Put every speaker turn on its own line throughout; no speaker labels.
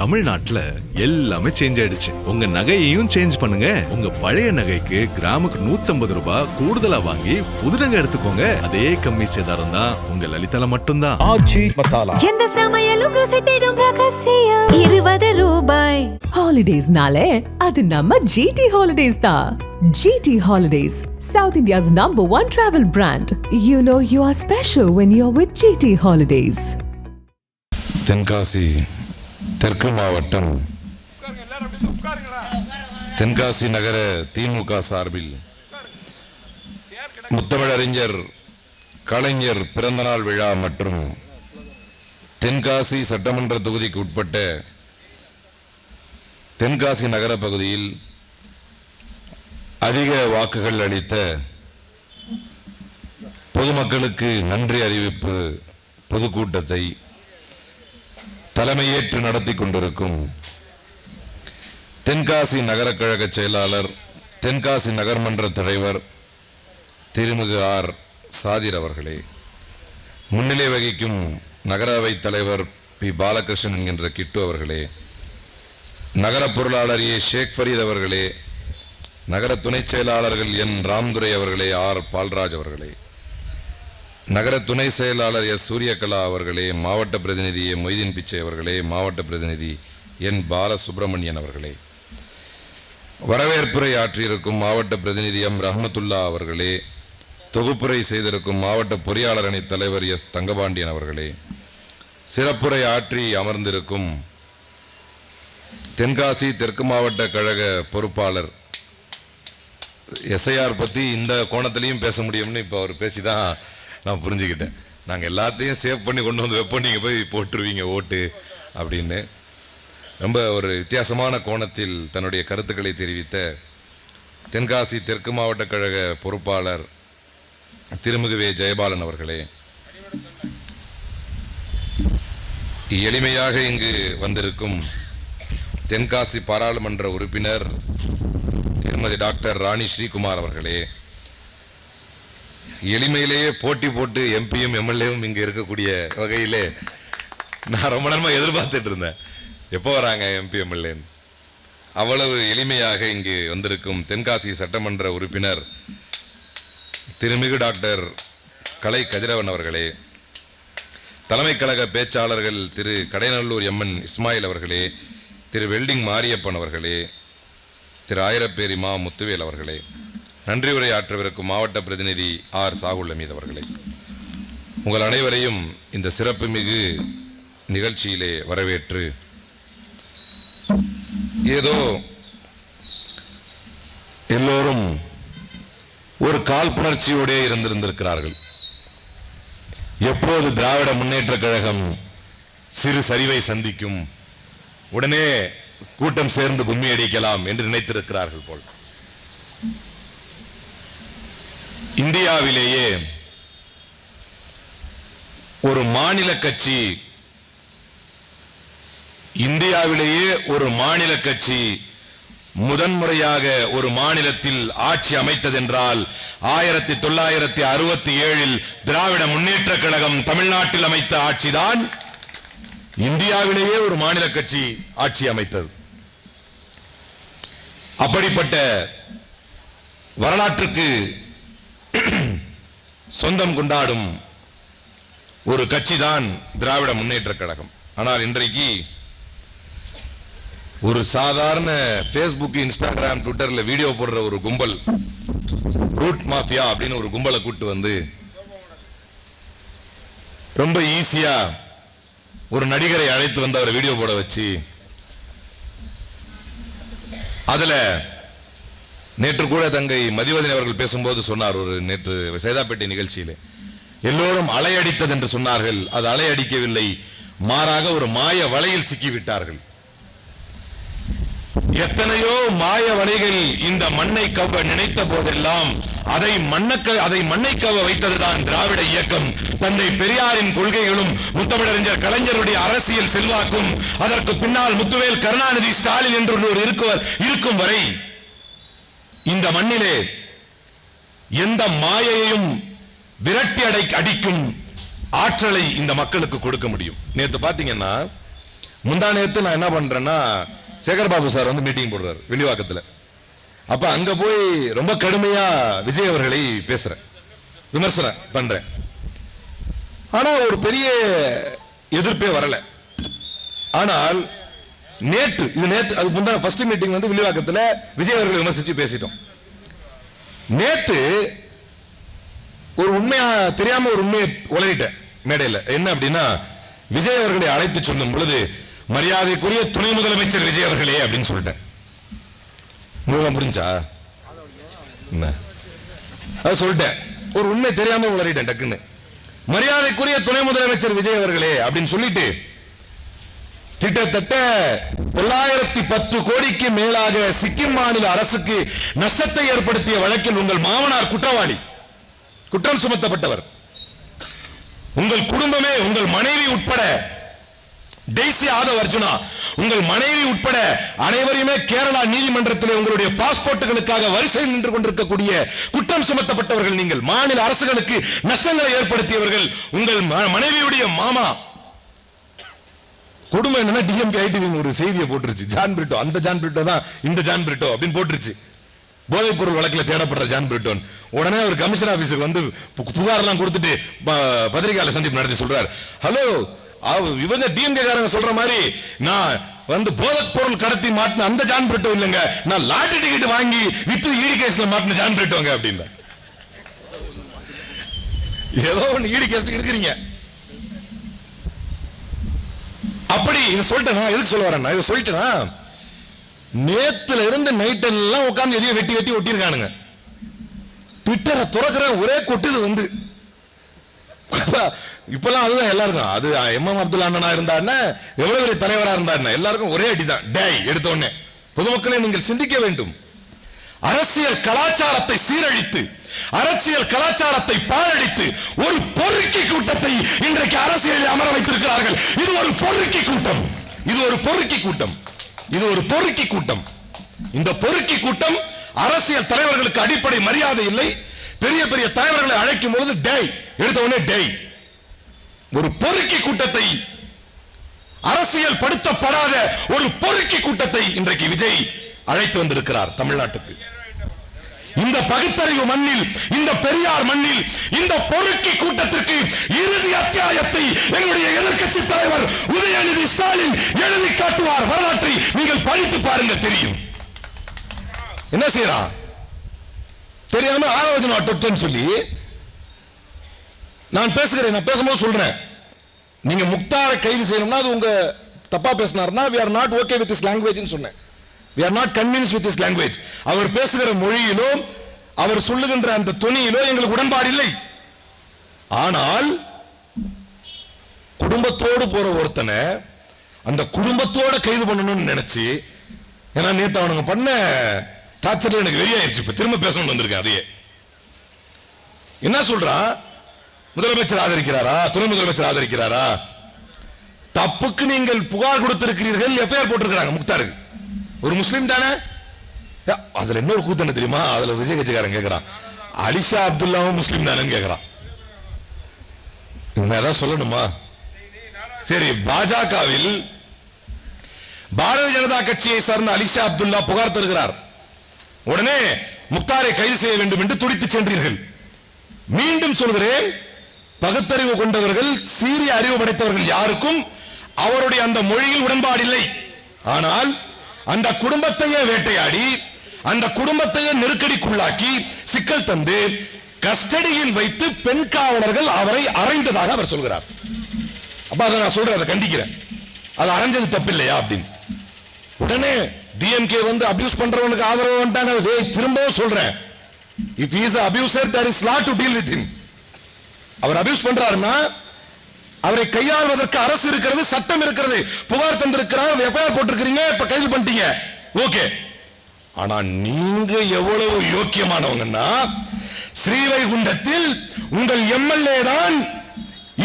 தமிழ்நாட்டுல எல்லாமே சேஞ்ச் ஆயிடுச்சு. உங்க நகையையும் சேஞ்ச் பண்ணுங்க. உங்க பழைய நகைக்கு கிராமுக்கு 150 ரூபாய் கூடுதலா வாங்கி புது நகை எடுத்துக்கோங்க. அதே கம்மி சேதாரம் தான் உங்க லலிதால மட்டும்தான்.
ஆச்சி மசாலா.
எந்த சமையலும் ருசி தேடும் ரகசியம் 20 ரூபாய்.
ஹாலிடேஸ்னாலே அது நம்ம ஜிடி ஹாலிடேஸ் தான். GT Holidays, South India's #1 travel brand. You know you are special when you're with GT Holidays.
Tenkasi தெற்கு மாவட்டம் தென்காசி நகர திமுக சார்பில் முத்தமிழறிஞர் கலைஞர் பிறந்தநாள் விழா மற்றும் தென்காசி சட்டமன்ற தொகுதிக்கு உட்பட்ட தென்காசி நகர பகுதியில் அதிக வாக்குகள் அளித்த பொதுமக்களுக்கு நன்றி அறிவிப்பு பொதுக்கூட்டத்தை தலைமையேற்று நடத்தி கொண்டிருக்கும் தென்காசி நகர கழக செயலாளர் தென்காசி நகர்மன்ற தலைவர் திருமிகு ஆர் சாதிர் அவர்களே, முன்னிலை வகிக்கும் நகரவை தலைவர் பி பாலகிருஷ்ணன் என்கின்ற கிட்டு அவர்களே, நகர பொருளாளர் ஏ ஷேக் ஃபரீத் அவர்களே, நகர துணை செயலாளர்கள் என் ராம்துரை அவர்களே, ஆர் பால்ராஜ் அவர்களே, நகர துணை செயலாளர் எஸ் சூரியகலா அவர்களே, மாவட்ட பிரதிநிதி ஏ மொய்தீன் பிச்சை அவர்களே, மாவட்ட பிரதிநிதி என் பாலசுப்ரமணியன் அவர்களே, வரவேற்புரை ஆற்றியிருக்கும் மாவட்ட பிரதிநிதி எம் ரஹமத்துல்லா அவர்களே, தொகுப்புரை செய்திருக்கும் மாவட்ட பொறியாளர் அணி தலைவர் எஸ் தங்கபாண்டியன் அவர்களே, சிறப்புரை ஆற்றி அமர்ந்திருக்கும் தென்காசி தெற்கு மாவட்ட கழக பொறுப்பாளர் எஸ்ஐஆர் பற்றி இந்த கோணத்திலையும் பேச முடியும்னு இப்போ அவர் பேசிதான் நான் புரிஞ்சுக்கிட்டேன். நாங்கள் எல்லாத்தையும் சேவ் பண்ணி கொண்டு வந்து வைப்போம், நீங்கள் போய் போட்டுருவீங்க ஓட்டு அப்படின்னு ரொம்ப ஒரு வித்தியாசமான கோணத்தில் தன்னுடைய கருத்துக்களை தெரிவித்த தென்காசி தெற்கு மாவட்ட கழக பொறுப்பாளர் திருமிகு வே ஜெயபாலன் அவர்களே, எளிமையாக இங்கு வந்திருக்கும் தென்காசி பாராளுமன்ற உறுப்பினர் திருமதி டாக்டர் ராணி ஸ்ரீகுமார் அவர்களே, எளிமையிலேயே போட்டி போட்டு எம்பியும் எம்எல்ஏவும் இங்கே இருக்கக்கூடிய வகையிலே நான் ரொம்ப நேரமாக எதிர்பார்த்துட்டு இருந்தேன், எப்போ வராங்க எம்பி எம்எல்ஏன்னு. அவ்வளவு எளிமையாக இங்கு வந்திருக்கும் தென்காசி சட்டமன்ற உறுப்பினர் திருமிகு டாக்டர் கலை கதிரவன் அவர்களே, தலைமை கழக பேச்சாளர்கள் திரு கடைநல்லூர் எம்என் இஸ்மாயில் அவர்களே, திரு வெல்டிங் மாரியப்பன் அவர்களே, திரு ஆயிரப்பேரி மா முத்துவேல் அவர்களே, நன்றி உரை ஆற்றவிருக்கும் மாவட்ட பிரதிநிதி ஆர் சாகுல் அமீத் அவர்களே, உங்கள் அனைவரையும் இந்த சிறப்பு மிகு நிகழ்ச்சியிலே வரவேற்று ஏதோ எல்லோரும் ஒரு காழ்ப்புணர்ச்சியோடே இருந்திருக்கிறார்கள். எப்போது திராவிட முன்னேற்ற கழகம் சிறு சரிவை சந்திக்கும் உடனே கூட்டம் சேர்ந்து கும்மி அடிக்கலாம் என்று நினைத்திருக்கிறார்கள் போல். இந்தியாவிலேயே ஒரு மாநில கட்சி முதன்முறையாக ஒரு மாநிலத்தில் ஆட்சி அமைத்ததென்றால் 1967 திராவிட முன்னேற்ற கழகம் தமிழ்நாட்டில் அமைத்த ஆட்சிதான் இந்தியாவிலேயே ஒரு மாநில கட்சி ஆட்சி அமைத்தது. அப்படிப்பட்ட வரலாற்றுக்கு சொந்தம் கொண்டாடும் ஒரு கட்சி தான் திராவிட முன்னேற்ற கழகம். ஆனால் இன்றைக்கு ஒரு சாதாரண பேஸ்புக், இன்ஸ்டாகிராம், ட்விட்டர்ல வீடியோ போடுற ஒரு கும்பல், ரூட் மாஃபியா அப்படின்னு ஒரு கும்பலை கூட்டு வந்து ரொம்ப ஈஸியா ஒரு நடிகரை அழைத்து வந்து அவரை வீடியோ போட வச்சு, அதுல நேற்று கூட தங்கை மதிவதனி அவர்கள் பேசும்போது சொன்னார், ஒரு நேற்று சைதாப்பேட்டை நிகழ்ச்சியிலே எல்லோரும் அலையடித்தது என்று சொன்னார்கள். அது அலையடிக்கவில்லை, மாறாக ஒரு மாய வலையில் சிக்கிவிட்டார்கள். எத்தனையோ மாய வலைகள் இந்த மண்ணை கவ்வ நினைத்த போதெல்லாம் அதை மண்ணை கவ்வ வைத்ததுதான் திராவிட இயக்கம். தந்தை பெரியாரின் கொள்கைகளும் முத்தமிழறிஞர் கலைஞருடைய அரசியல் செல்வாக்கும் அதற்கு பின்னால் முத்துவேல் கருணாநிதி ஸ்டாலின் என்று இருக்கும் வரை இந்த மண்ணிலே எந்த மாயையும் விரட்டி அடிக்கும் ஆற்றலை இந்த மக்களுக்கு கொடுக்க முடியும். நேற்று பாத்தீங்கன்னா முந்தா நேத்து நான் என்ன பண்றேன்னா, சேகர்பாபு சார் வந்து மீட்டிங் போடுறாரு வெளிவாக்கத்துல. அப்ப அங்க போய் ரொம்ப கடுமையா விஜய் அவர்களை பேசுறேன், விமர்சனம் பண்றேன். ஆனா ஒரு பெரிய எதிர்ப்பே வரல. ஆனால் நேற்று அது முந்தா ஃபர்ஸ்ட் மீட்டிங் வந்து வெளிவாக்கத்துல விஜய் அவர்களை விமர்சிச்சு பேசிட்டோம். நேற்று ஒரு உண்மையா தெரியாம ஒரு உண்மையை உளறிட்டேன் மேடையில். என்ன அப்படின்னா, விஜய் அவர்களை அழைத்து சொல்லும் பொழுது மரியாதைக்குரிய துணை முதலமைச்சர் விஜய் அவர்களே அப்படின்னு சொல்லிட்டேன். உங்களுக்கு புரிஞ்சா? சொல்லிட்டேன், ஒரு உண்மை தெரியாம உளறிட்டேன் டக்குன்னு. மரியாதைக்குரிய துணை முதலமைச்சர் விஜய் அவர்களே அப்படின்னு சொல்லிட்டு கிட்டத்தட்ட 910 கோடிக்கு மேலாக சிக்கிம் மாநில அரசுக்கு நஷ்டத்தை ஏற்படுத்திய வழக்கில் உங்கள் மாமனார் குற்றவாளி, குற்றம் சுமத்தப்பட்டவர். உங்கள் குடும்பமே, உங்கள் மனைவி உட்பட, டெய்சி ஆதவ் அர்ஜுனா உங்கள் மனைவி உட்பட அனைவரையுமே கேரளா நீதிமன்றத்தில் உங்களுடைய பாஸ்போர்ட்டுகளுக்காக வரிசையில் நின்று கொண்டிருக்கக்கூடிய குற்றம் சுமத்தப்பட்டவர்கள் நீங்கள். மாநில அரசுகளுக்கு நஷ்டங்களை ஏற்படுத்தியவர்கள் உங்கள் மனைவியுடைய மாமா. கொடுமை என்னன்னா, டிஎம்கே ஐடிவி ஒரு செய்தியை போட்டுருச்சு, ஜான் பிரிட்டோ, அந்த ஜான் பிரிட்டோ தான் இந்த ஜான் பிரிட்டோ அப்படின்னு போட்டுருச்சு. போதைப் பொருள் வழக்கில் தேடப்படுற ஜான் பிரிட்டோன். உடனே ஒரு கமிஷன் ஆபீஸுக்கு வந்து புகாரெல்லாம் கொடுத்துட்டு பத்திரிகையாளர் சந்திப்பு நடத்தி சொல்றாரு, ஹலோ இவங்க டிஎம்கே காரங்க சொல்ற மாதிரி நான் வந்து போதைப் பொருள் கடத்தி மாட்டின அந்த ஜான் பிரிட்டோ இல்லைங்க, நான் லாட்டரி டிக்கெட் வாங்கி வித்து ஈடி கேஸ்ல மாட்டின ஜான் பிரிட்டோங்க அப்படின்னா. ஏதோ ஒன்று ஈடி கேஸ்ல இருக்கிறீங்க. அப்படி இதை சொல்லிட்டேன். எதுக்கு சொல்ல வரேன், இதை சொல்லிட்டேன்னா, நேத்துல இருந்து நைட் எல்லாம் உட்கார்ந்து எதையும் வெட்டி வெட்டி ஒட்டியிருக்கானுங்க. ட்விட்டரை துறக்கிற ஒரே கொட்டுது வந்து. இப்பெல்லாம் அதுதான் எல்லாருக்கும். அது எம்எம் அப்துல்லா அண்ணனா இருந்தாருன்னா, எவ்வளவு பெரிய தலைவரா இருந்தாருன்னா எல்லாருக்கும் ஒரே அடிதான், டேய் எடுத்த உடனே. பொதுமக்களை நீங்கள் சிந்திக்க வேண்டும். அரசியல் கலாச்சாரத்தை சீரழித்து, அரசியல் கலாச்சாரத்தை பாழடித்து ஒரு பொறுக்கி கூட்டத்தை இன்றைக்கு அரசியலில் அமர வைத்திருக்கிறார்கள். இது ஒரு பொறுக்கி கூட்டம், இது ஒரு பொறுக்கி கூட்டம், இது ஒரு பொறுக்கி கூட்டம். இந்த பொறுக்கி கூட்டம் அரசியல் தலைவர்களுக்கு அடிப்படை மரியாதை இல்லை. பெரிய பெரிய தலைவர்களை அழைக்கும் பொழுது டேய் எடுத்த உடனே டேய். ஒரு பொறுக்கி கூட்டத்தை, அரசியல் படுத்தப்படாத ஒரு பொறுக்கி கூட்டத்தை இன்றைக்கு விஜய் அழைத்து வந்திருக்கிறார் தமிழ்நாட்டுக்கு. இந்த பகுத்தறிவு மண்ணில், இந்த பெரியார் மண்ணில் இந்த பொறுக்கி கூட்டத்திற்கு இறுதி அத்தியாயத்தை எங்களுடைய எதிர்க்கட்சி தலைவர் உதயநிதி ஸ்டாலின் எழுதி காட்டுவார். வரலாற்றை நீங்கள் படித்து பாருங்க, தெரியும். என்ன செய்யறான் தெரியாம ஆலோசனை தொட்டுன்னு சொல்லி நான் பேசுகிறேன். நான் பேசும்போது சொல்றேன், நீங்க முக்தாரை கைது செய்யணும்னா அது உங்க தப்பா பேசினார்னா we are not okay with this language ன்னு சொன்னேன். we are not convinced with this language. அவர் பேசுகிற மொழியிலோ அவர் சொல்லுகின்ற அந்த தொனியிலோ எங்களுக்கு உடன்பாடு இல்லை. ஆனால் குடும்பத்தோடு போற ஒருத்தனை அந்த குடும்பத்தோட கைது பண்ணணும்னு நினைச்சு, ஏன்னா நேத்து அவனுங்க பண்ண டார்ச்சர்ல எனக்கு வெறியாயிருச்சு. இப்ப திரும்ப பேசணும்னு வந்திருக்கேன். அதையே என்ன சொல்றான், முதலமைச்சர் ஆதரிக்கிறாரா, துணை முதலமைச்சர் ஆதரிக்கிறாரா? தப்புக்கு நீங்கள் புகார் கொடுத்திருக்கிறீர்கள், எஃப்ஐஆர் போட்டிருக்கிறாங்க முக்தாருக்கு. ஒரு முஸ்லீம் தானே. அதுல இன்னொரு கூத்து என்ன தெரியுமா, அதுல விஜய் கட்சிக்காரன் கேட்கிறான், அலிஷா அப்துல்லாவும் முஸ்லீம் தானே கேட்கிறான். ஏதாவது சொல்லணுமா? சரி, பாஜகவில் பாரதிய ஜனதா கட்சியை சார்ந்த அலிஷா அப்துல்லா புகார் தருகிறார். உடனே முக்தாரை கைது செய்ய வேண்டும் என்று துடித்து சென்றீர்கள். மீண்டும் சொல்கிறேன், பகுத்தறிவு கொண்டவர்கள், சீரிய அறிவு படைத்தவர்கள் யாருக்கும் அவருடைய அந்த மொழியில் உடன்பாடு இல்லை. ஆனால் அந்த குடும்பத்தையே வேட்டையாடி, அந்த குடும்பத்தையே நெருக்கடிக்குள்ளாக்கி சிக்கல் தந்து கஸ்டடியில் வைத்து பெண் காவலர்கள் அவரை அறைந்ததாக அவர் சொல்கிறார். அப்ப அதை நான் சொல்றேன், அதை கண்டிக்கிறேன். அது அரைஞ்சது தப்பில்லையா அப்படின்னு. உடனே டிஎம்கே வந்து அபியூஸ் பண்றவனுக்கு ஆதரவு வந்துட்டாங்க. திரும்பவும் சொல்றேன், if he is an abuser, there is law to deal with him. அவர் அபியூஸ் பண்றாருன்னா அவரை கையாள்வதற்கு அரசு இருக்கிறது, சட்டம் இருக்கிறது. புகார் தந்திருக்கிறார், எஃப்ஐஆர் போட்டிருக்கிறீங்க, இப்ப கைது பண்ணிட்டீங்க, ஓகே. ஆனா நீங்க எவ்வளவு யோக்கியமானவங்கன்னா, ஸ்ரீவைகுண்டத்தில் உங்கள் எம்எல்ஏ தான்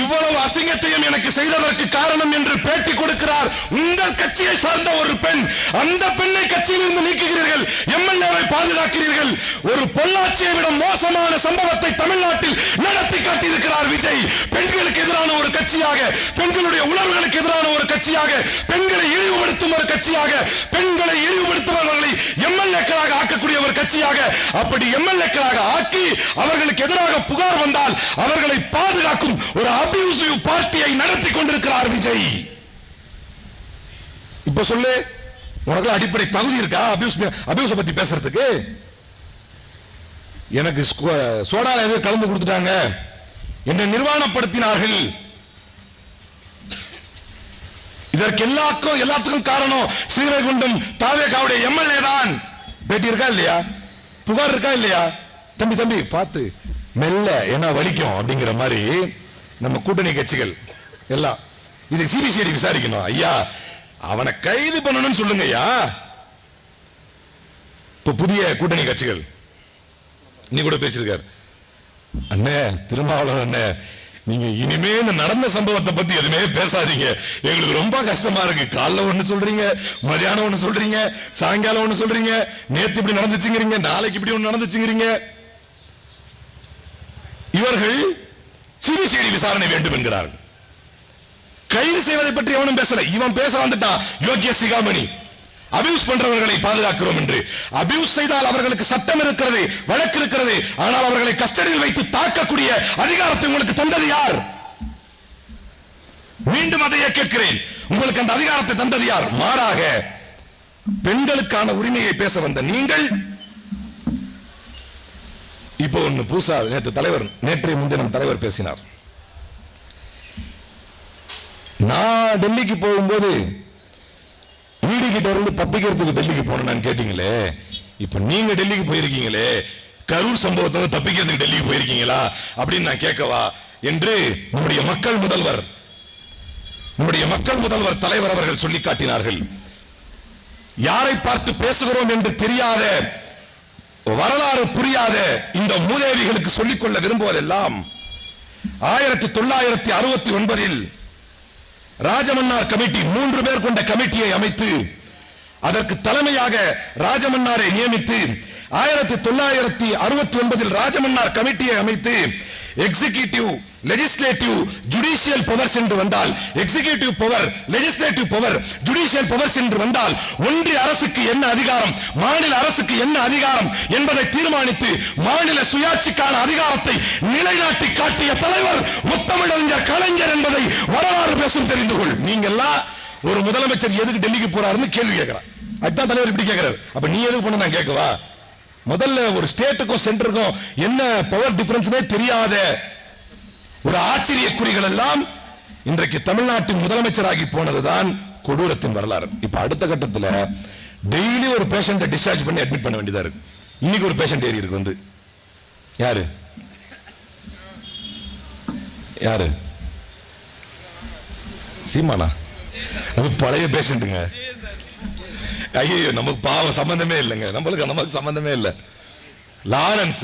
இவ்வளவு அசிங்கத்தையும் எனக்கு செய்ததற்கு காரணம் என்று பேட்டி கொடுக்கிறார் உங்கள் கட்சியை சார்ந்த ஒரு பெண். அந்த பெண்ணை கட்சியிலிருந்து நீக்குகிறீர்கள், எம்எல்ஏவை பாதுகாக்கிறீர்கள். ஒரு பொள்ளாச்சியை விட மோசமான சம்பவத்தை தமிழ்நாட்டில் நடத்தி காட்டியிருக்கிறார் விஜய். பெண்களுக்கு எதிரான ஒரு கட்சியாக, பெண்களுடைய உணர்வுகளுக்கு எதிரான ஒரு கட்சியாக, பெண்களை இழிவுபடுத்தும் ஒரு கட்சியாக, பெண்களை இழிவுபடுத்துபவர்களை எம்எல்ஏக்களாக ஆக்கக்கூடிய ஒரு கட்சியாக, அப்படி எம்எல்ஏக்களாக ஆக்கி அவர்களுக்கு எதிராக புகார் வந்தால் அவர்களை பாதுகாக்கும் ஒரு அபியூசிவ் பார்ட்டியை நடத்தி கொண்டிருக்கிறார் விஜய். இப்ப சொல்லு, உனக்கு அடிப்படை தகுதி இருக்கா அபியூஸ் பத்தி பேசுறதுக்கு? எனக்கு சோடால எதுவும் கலந்து கொடுத்துட்டாங்க, என்னை நிர்வாணப்படுத்தினார்கள். இதற்கு எல்லாத்துக்கும் காரணம் ஸ்ரீவைகுண்டம் தாவேகாவுடைய எம்எல்ஏ தான். பேட்டி இருக்கா இல்லையா? புகார் இருக்கா இல்லையா? தம்பி பார்த்து மெல்ல என்ன வலிக்கும் அப்படிங்கிற மாதிரி நம்ம கூட்டணி கட்சிகள் எல்லாம் இது சிபிசிஐடி விசாரிக்கணும். ஐயா அவனை கைது பண்ணணும்னு சொல்லுங்க ஐயா. இப்ப புதிய கூட்டணி கட்சிகள் நீ கூட பேசியிருக்காரு அண்ணே, திருமாவளவன் அண்ணே, நீங்க இனிமே இந்த நடந்த சம்பவத்தை பத்தி எதுவுமே பேசாதீங்க, எங்களுக்கு ரொம்ப கஷ்டமா இருக்கு. காலைல ஒண்ணு சொல்றீங்க, மதியானம் ஒண்ணு சொல்றீங்க, சாயங்காலம் ஒண்ணு சொல்றீங்க, நேத்து இப்படி நடந்துச்சுங்கிறீங்க, நாளைக்கு இப்படி ஒண்ணு நடந்துச்சுங்கிறீங்க. இவர்கள் சிபிசிஐடி விசாரணை வேண்டும் என்கிறார்கள். கைது செய்வதை பற்றி எவனும் பேசல. இவன் பேச வந்துட்டான் யோகிய சிகாமணி, அபியூஸ் பண்றவர்களை பாதுகாக்கிறோம் என்று. அபியூஸ் செய்தால் அவர்களுக்கு சட்டம் இருக்கிறது, வழக்கு இருக்கிறது. ஆனால் அவர்களை கஸ்டடியில் வைத்து தாக்கக்கூடிய அதிகாரத்தை உங்களுக்கு தந்தது யார்? மீண்டும் அதையே கேட்கிறேன், உங்களுக்கு அந்த அதிகாரத்தை தந்தது யார்? மாறாக பெண்களுக்கான உரிமையை பேச வந்த நீங்கள் இப்போ ஒண்ணு புதுசா நேற்றைய முன்தினம் தலைவர் பேசினார். நான் டெல்லிக்கு போகும்போது வீடு கிட்ட இருந்து தப்பிக்கிறதுக்கு டெல்லிக்கு போனேன்னு கேட்டீங்களே, இப்ப நீங்க டெல்லிக்கு போயிருக்கீங்களே, கரூர் சம்பவத்தை தப்பிக்கிறதுக்கு டெல்லிக்கு போயிருக்கீங்களா அப்படின்னு நான் கேட்கவா என்று நம்முடைய மக்கள் முதல்வர் தலைவர் அவர்கள் சொல்லி காட்டினார்கள். யாரை பார்த்து பேசுகிறோம் என்று தெரியாத, வரலாறு புரியாத இந்த மூதேவிகளுக்கு சொல்லிக்கொள்ள விரும்புவதெல்லாம் 1969 ராஜமன்னார் கமிட்டி 3 பேர் கொண்ட கமிட்டியை அமைத்து அதற்கு தலைமையாக ராஜமன்னாரை நியமித்து 1969 ராஜமன்னார் கமிட்டியை அமைத்து எக்ஸிகியூட்டிவ், லெஜிஸ்லேட்டிவ், ஜுடிஷியல் பவர்ஸ் என்று வந்தால், executive power, legislative power, judicial powers என்று வந்தால் ஒன்றிய அரசுக்கு என்ன அதிகாரம், மாநில அரசுக்கு என்ன அதிகாரம் என்பதை தீர்மானித்து மாநில சுயாட்சிக்கான அதிகாரத்தை நிலைநாட்டி காட்டிய தலைவர் முத்தமிழறிஞர் கலைஞர் என்பதை வரலாறு பேசும் தெரிந்து கொள். நீங்கெல்லாம் ஒரு முதலமைச்சர் எதுக்கு டெல்லிக்கு போறாருன்னு கேள்வி கேட்கிறார். அதுதான் தலைவர் இப்படி கேட்கிறார். அப்ப நீ எதுக்கு போன நான் கேட்கவா? முதல்ல ஒரு ஸ்டேட்டுக்கும் சென்டருக்கும் என்ன பவர் டிஃபரன்ஸ்னே தெரியாத ஒரு ஆச்சரிய குறிகள் எல்லாம் இன்றைக்கு தமிழ்நாட்டின் முதலமைச்சராகி போனதுதான் கொடூரத்தின் வரலாறு. இப்ப அடுத்த கட்டத்தில் டெய்லி ஒரு பேஷண்ட்டை டிஸ்சார்ஜ் பண்ணி அட்மிட் பண்ண வேண்டியதா இருக்கு. இன்னைக்கு ஒரு பேஷண்ட் ஏறி இருக்கு. வந்து யாரு சீமானா? அது பழைய பேஷண்ட்டுங்க. ஐயோ, நமக்கு பாவம் சம்பந்தமே இல்லைங்க, நமக்கு சம்பந்தமே இல்லை. லாரன்ஸ்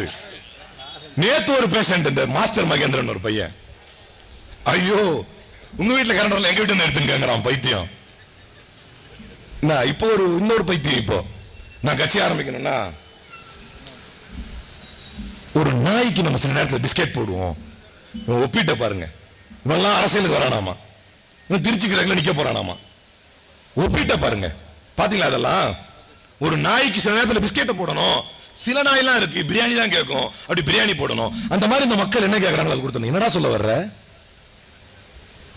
நேத்து ஒரு பேஷண்ட், இந்த மாஸ்டர் மகேந்திரன் ஒரு பையன், ஐயோ உங்க வீட்டுல கரண்ட் வரல, எங்க வீட்டு எடுத்துங்கிறான் பைத்தியம். இப்போ இன்னொரு பைத்தியம். இப்போ நான் கட்சி ஆரம்பிக்கணும்னா ஒரு நாய்க்கு நம்ம சில நேரத்தில் பிஸ்கெட் போடுவோம். ஒப்பிட்ட பாருங்க, இவெல்லாம் அரசியலுக்கு வரானாமா, இவன் திருச்சி கிழக்குல நிக்க போறானாமா. ஒப்பிட்ட பாருங்க, பாத்தீங்களா? அதெல்லாம் ஒரு நாய்க்கு சில நேரத்தில் பிஸ்கெட்டை போடணும். சில நாயெல்லாம் இருக்கு பிரியாணி தான் கேட்கும், அப்படி பிரியாணி போடணும். அந்த மாதிரி இந்த மக்கள் என்ன கேட்கறாங்க அது கொடுத்தணும். என்னடா சொல்ல வர்ற?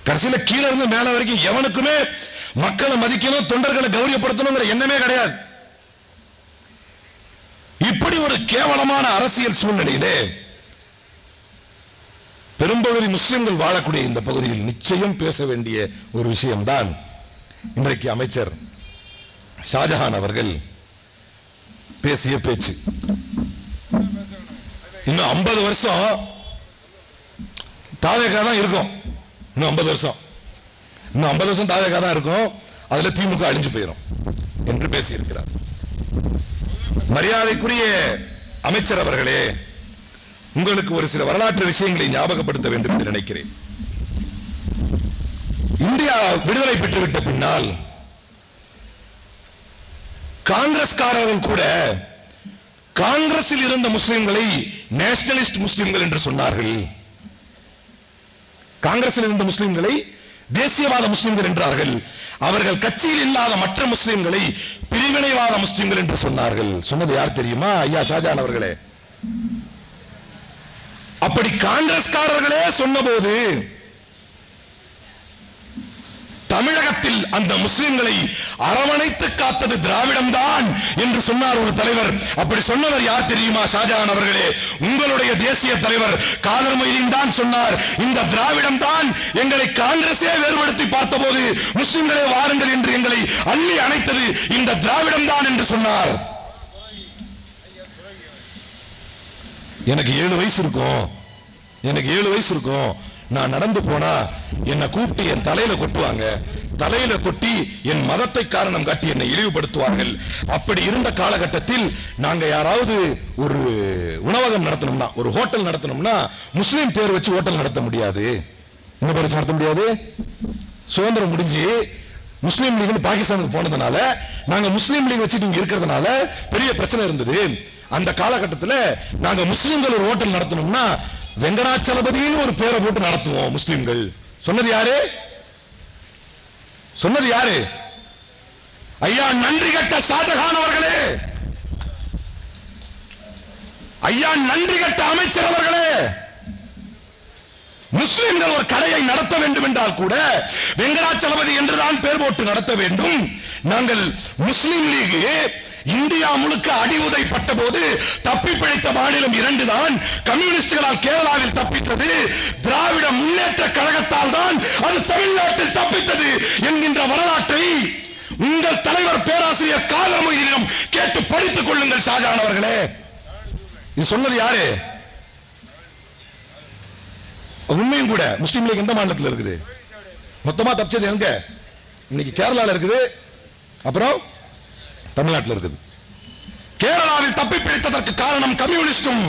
கடைசியில கீழே இருந்து மேல வரைக்கும் எவனுக்குமே மக்களை மதிக்கணும், தொண்டர்களை கௌரவப்படுத்தணுங்கிற எண்ணமே கிடையாது. இப்படி ஒரு கேவலமான அரசியல் சூழ்நிலையிலே பெரும்பகுதி முஸ்லிம்கள் வாழக்கூடிய இந்த பகுதியில் நிச்சயம் பேச வேண்டிய ஒரு விஷயம்தான் இன்றைக்கு அமைச்சர் ஷாஜஹான் அவர்கள் பேசிய பேச்சு. இன்னும் 50 வருஷம் தாவேகா தான் இருக்கும். இன்னும் 50 வருஷம் தாவேகா தான் இருக்கும். அதுல திமுக அழிஞ்சு போயிடும் என்று பேசியிருக்கிறார். மரியாதைக்குரிய அமைச்சர் அவர்களே, உங்களுக்கு ஒரு சில வரலாற்று விஷயங்களை ஞாபகப்படுத்த வேண்டும் என்று நினைக்கிறேன். இந்தியா விடுதலை பெற்றுவிட்ட பின்னால் காங்கிரஸ்காரர்கள் கூட காங்கிரஸில் இருந்த முஸ்லிம்களை நேஷனலிஸ்ட் முஸ்லிம்கள் என்று சொன்னார்கள். காங்கிரஸில் இருந்த முஸ்லிம்களை தேசியவாத முஸ்லிம்கள் என்றார்கள். அவர்கள் கட்சியில் இல்லாத மற்ற முஸ்லிம்களை பிரிவினைவாத முஸ்லிம்கள் என்று சொன்னார்கள். சொன்னது யார் தெரியுமா? ஐயா ஷாஜான் அவர்களே. அப்படி காங்கிரஸ்காரர்களே சொன்னபோது தமிழகத்தில் அந்த முஸ்லிம்களை அரவணைத்து காத்தது திராவிடம் தான் என்று சொன்னார் ஒரு தலைவர். அப்படி சொன்னவர் யார் தெரியுமா? ஷாஜான் அவர்களே, உங்களுடைய தேசிய தலைவர் காதர் மொய்தீன் தான் சொன்னார். இந்த திராவிடம் தான் எங்களை காங்கிரஸே வேறுபடுத்தி பார்த்தபோது முஸ்லிம்களே வாருங்கள் என்று எங்களை அள்ளி அணைத்தது இந்த திராவிடம் தான் என்று சொன்னார். எனக்கு 7 வயசு இருக்கும். நான் நடந்து போனா என்னை கூப்பிட்டு என் தலையில கொட்டுவாங்க. தலையில கொட்டி என் மதத்தை காரணம் காட்டி என்னை இழிவுபடுத்துவார்கள். அப்படி இருந்த காலகட்டத்தில் நாங்க யாராவது ஒரு உணவகம் நடத்தணும்னா, ஒரு ஹோட்டல் நடத்தணும்னா முஸ்லீம் பேர் வச்சு ஹோட்டல் நடத்த முடியாது. என்ன பேர் வச்சு நடத்த முடியாது? சுதந்திரம் முடிஞ்சு முஸ்லீம் லீக் பாகிஸ்தானுக்கு போனதுனால, நாங்க முஸ்லீம் லீக் வச்சு இங்க இருக்கிறதுனால பெரிய பிரச்சனை இருந்தது. அந்த காலகட்டத்தில் நாங்க முஸ்லீம்கள் ஒரு ஹோட்டல் நடத்தணும்னா வெங்கடாச்சலபதினு ஒரு பேரை போட்டு நடத்துவோம் முஸ்லிம்கள். சொன்னது யாரு? ஐயா நன்றி கட்ட ஷாஜகான் அவர்களே, ஐயா நன்றி கட்ட அமைச்சர் அவர்களே. முஸ்லிம்கள் ஒரு கடையை நடத்த வேண்டும் என்றால் கூட வெங்கடாச்சலபதி என்றுதான் பேர் போட்டு நடத்த வேண்டும். நாங்கள் முஸ்லிம் லீக் இந்தியா முழுக்க அடி உதைப்பட்ட போது தப்பி பிழைத்த மாநிலம் 2 தான். கம்யூனிஸ்டுகளால் கேரளாவில் தப்பித்தது, திராவிட முன்னேற்ற கழகத்தால் தான் அது தமிழ்நாட்டில் தப்பித்தது என்கின்ற வரலாற்றை உங்கள் தலைவர் பேராசிரியர் காதர் மொய்தீனிடம் கேட்டு படித்துக் கொள்ளுங்கள் ஷாஜான் அவர்களே. இது சொன்னது யாரு? உண்மையும் கூட. முஸ்லீம் லீக் எந்த மாநிலத்தில் இருக்குது? மொத்தமா தப்பிச்சது எங்க? இன்னைக்கு கேரளாவில் இருக்குது, அப்புறம் தமிழ்நாட்டில் இருக்குது. கேரளாவில் தப்பி பிழைத்ததற்கு காரணம் கம்யூனிஸ்டும்,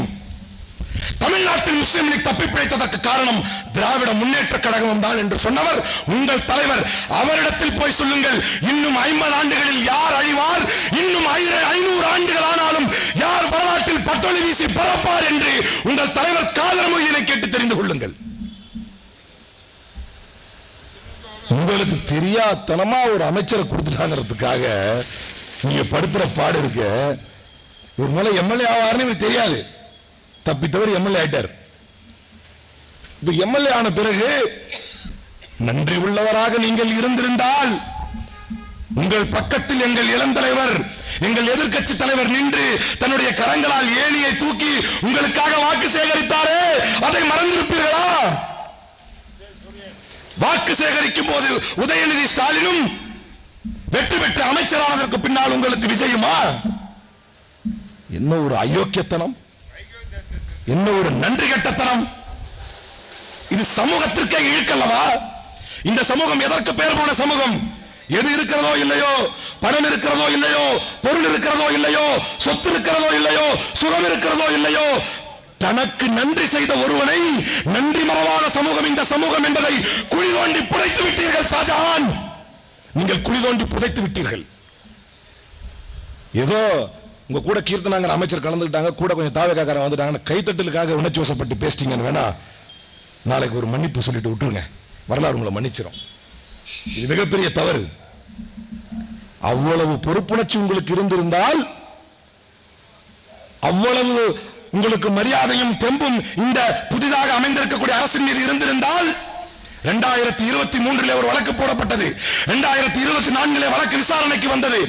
தமிழ்நாட்டில் முஸ்லிம் லீக் தப்பி பிழைத்ததற்கு காரணம் திராவிட முன்னேற்ற கழகம் தான் என்று சொன்னவர் உங்கள் தலைவர். அவரிடத்தில் போய் சொல்லுங்கள், இன்னும் 50 ஆண்டுகளில் யார் அழிவார், இன்னும் 500 ஆண்டுகள் ஆனாலும் யார் வரலாற்றில் பட்டொலி வீசி பரப்பார் என்று உங்கள் தலைவர் காதர் மொய்தீனை கேட்டு தெரிந்து கொள்ளுங்கள். உங்களுக்கு தெரியாதனமா ஒரு அமைச்சரை கொடுத்துட்டாங்கிறதுக்காக நீங்க படுத்துற பாடு இருக்க. ஒரு முறை எம்எல்ஏ ஆவார்னு எனக்கு தெரியாது, தப்பித்தவர் எம்எல்ஏ ஆயிட்டார். இப்ப எம்எல்ஏ ஆன பிறகு நன்றி உள்ளவராக நீங்கள் இருந்திருந்தால் உங்கள் பக்கத்தில் எங்கள் இளந்தலைவர், எங்கள் எதிர்க்கட்சி தலைவர் நின்று தன்னுடைய கரங்களால் ஏணியை தூக்கி உங்களுக்காக வாக்கு சேகரித்தாரே, அதை மறந்திருப்பீர்களா? வாக்கு சேகரிக்கும் போது உதயநிதி ஸ்டாலினும் வெற்றி பெற்ற அமைச்சரானதற்கு பின்னால் உங்களுக்கு விஜயமா? என்ன ஒரு அயோக்கியத்தனம், என்ன ஒரு நன்றி கெட்டத்தனம்! இது சமூகத்திற்கே இழுக்கல்லவா? இந்த சமூகம் எதற்கு பெயர் போன சமூகம்? எது இருக்கிறதோ இல்லையோ, பணம் இருக்கிறதோ இல்லையோ, பொருள் இருக்கிறதோ இல்லையோ, சொத்து இருக்கிறதோ இல்லையோ, சுகம் இருக்கிறதோ இல்லையோ, தனக்கு நன்றி செய்த ஒருவனை நன்றி மறவாத சமூகம் இந்த சமூகம் என்பதை குழி தோண்டி புதைத்து விட்டீர்கள் ஷாஜஹான். நீங்கள் குழி தோண்டி புதைத்து விட்டீர்கள். ஏதோ உங்க கூட கீர்த்தனாங்கிற அமைச்சர் கலந்துக்கிட்டாங்க, கூட கொஞ்சம் தாவேக்காரன் வந்துட்டாங்க, கைத்தட்டலுக்காக உணர்ச்சி வசப்பட்டு பேசிட்டீங்கன்னு வேணா நாளைக்கு ஒரு மன்னிப்பு சொல்லிட்டு விட்டுருங்க, வரலாறு உங்களை மன்னிச்சிடும். இது மிகப்பெரிய தவறு. அவ்வளவு பொறுப்புணர்ச்சி உங்களுக்கு இருந்திருந்தால், அவ்வளவு உங்களுக்கு மரியாதையும் தெம்பும் இந்த புதிதாக அமைந்திருக்கக்கூடிய அரசின் மீது இருந்திருந்தால், 2023 ஒரு வழக்கு போடப்பட்டது, 2024 வழக்கு விசாரணைக்கு வந்தது.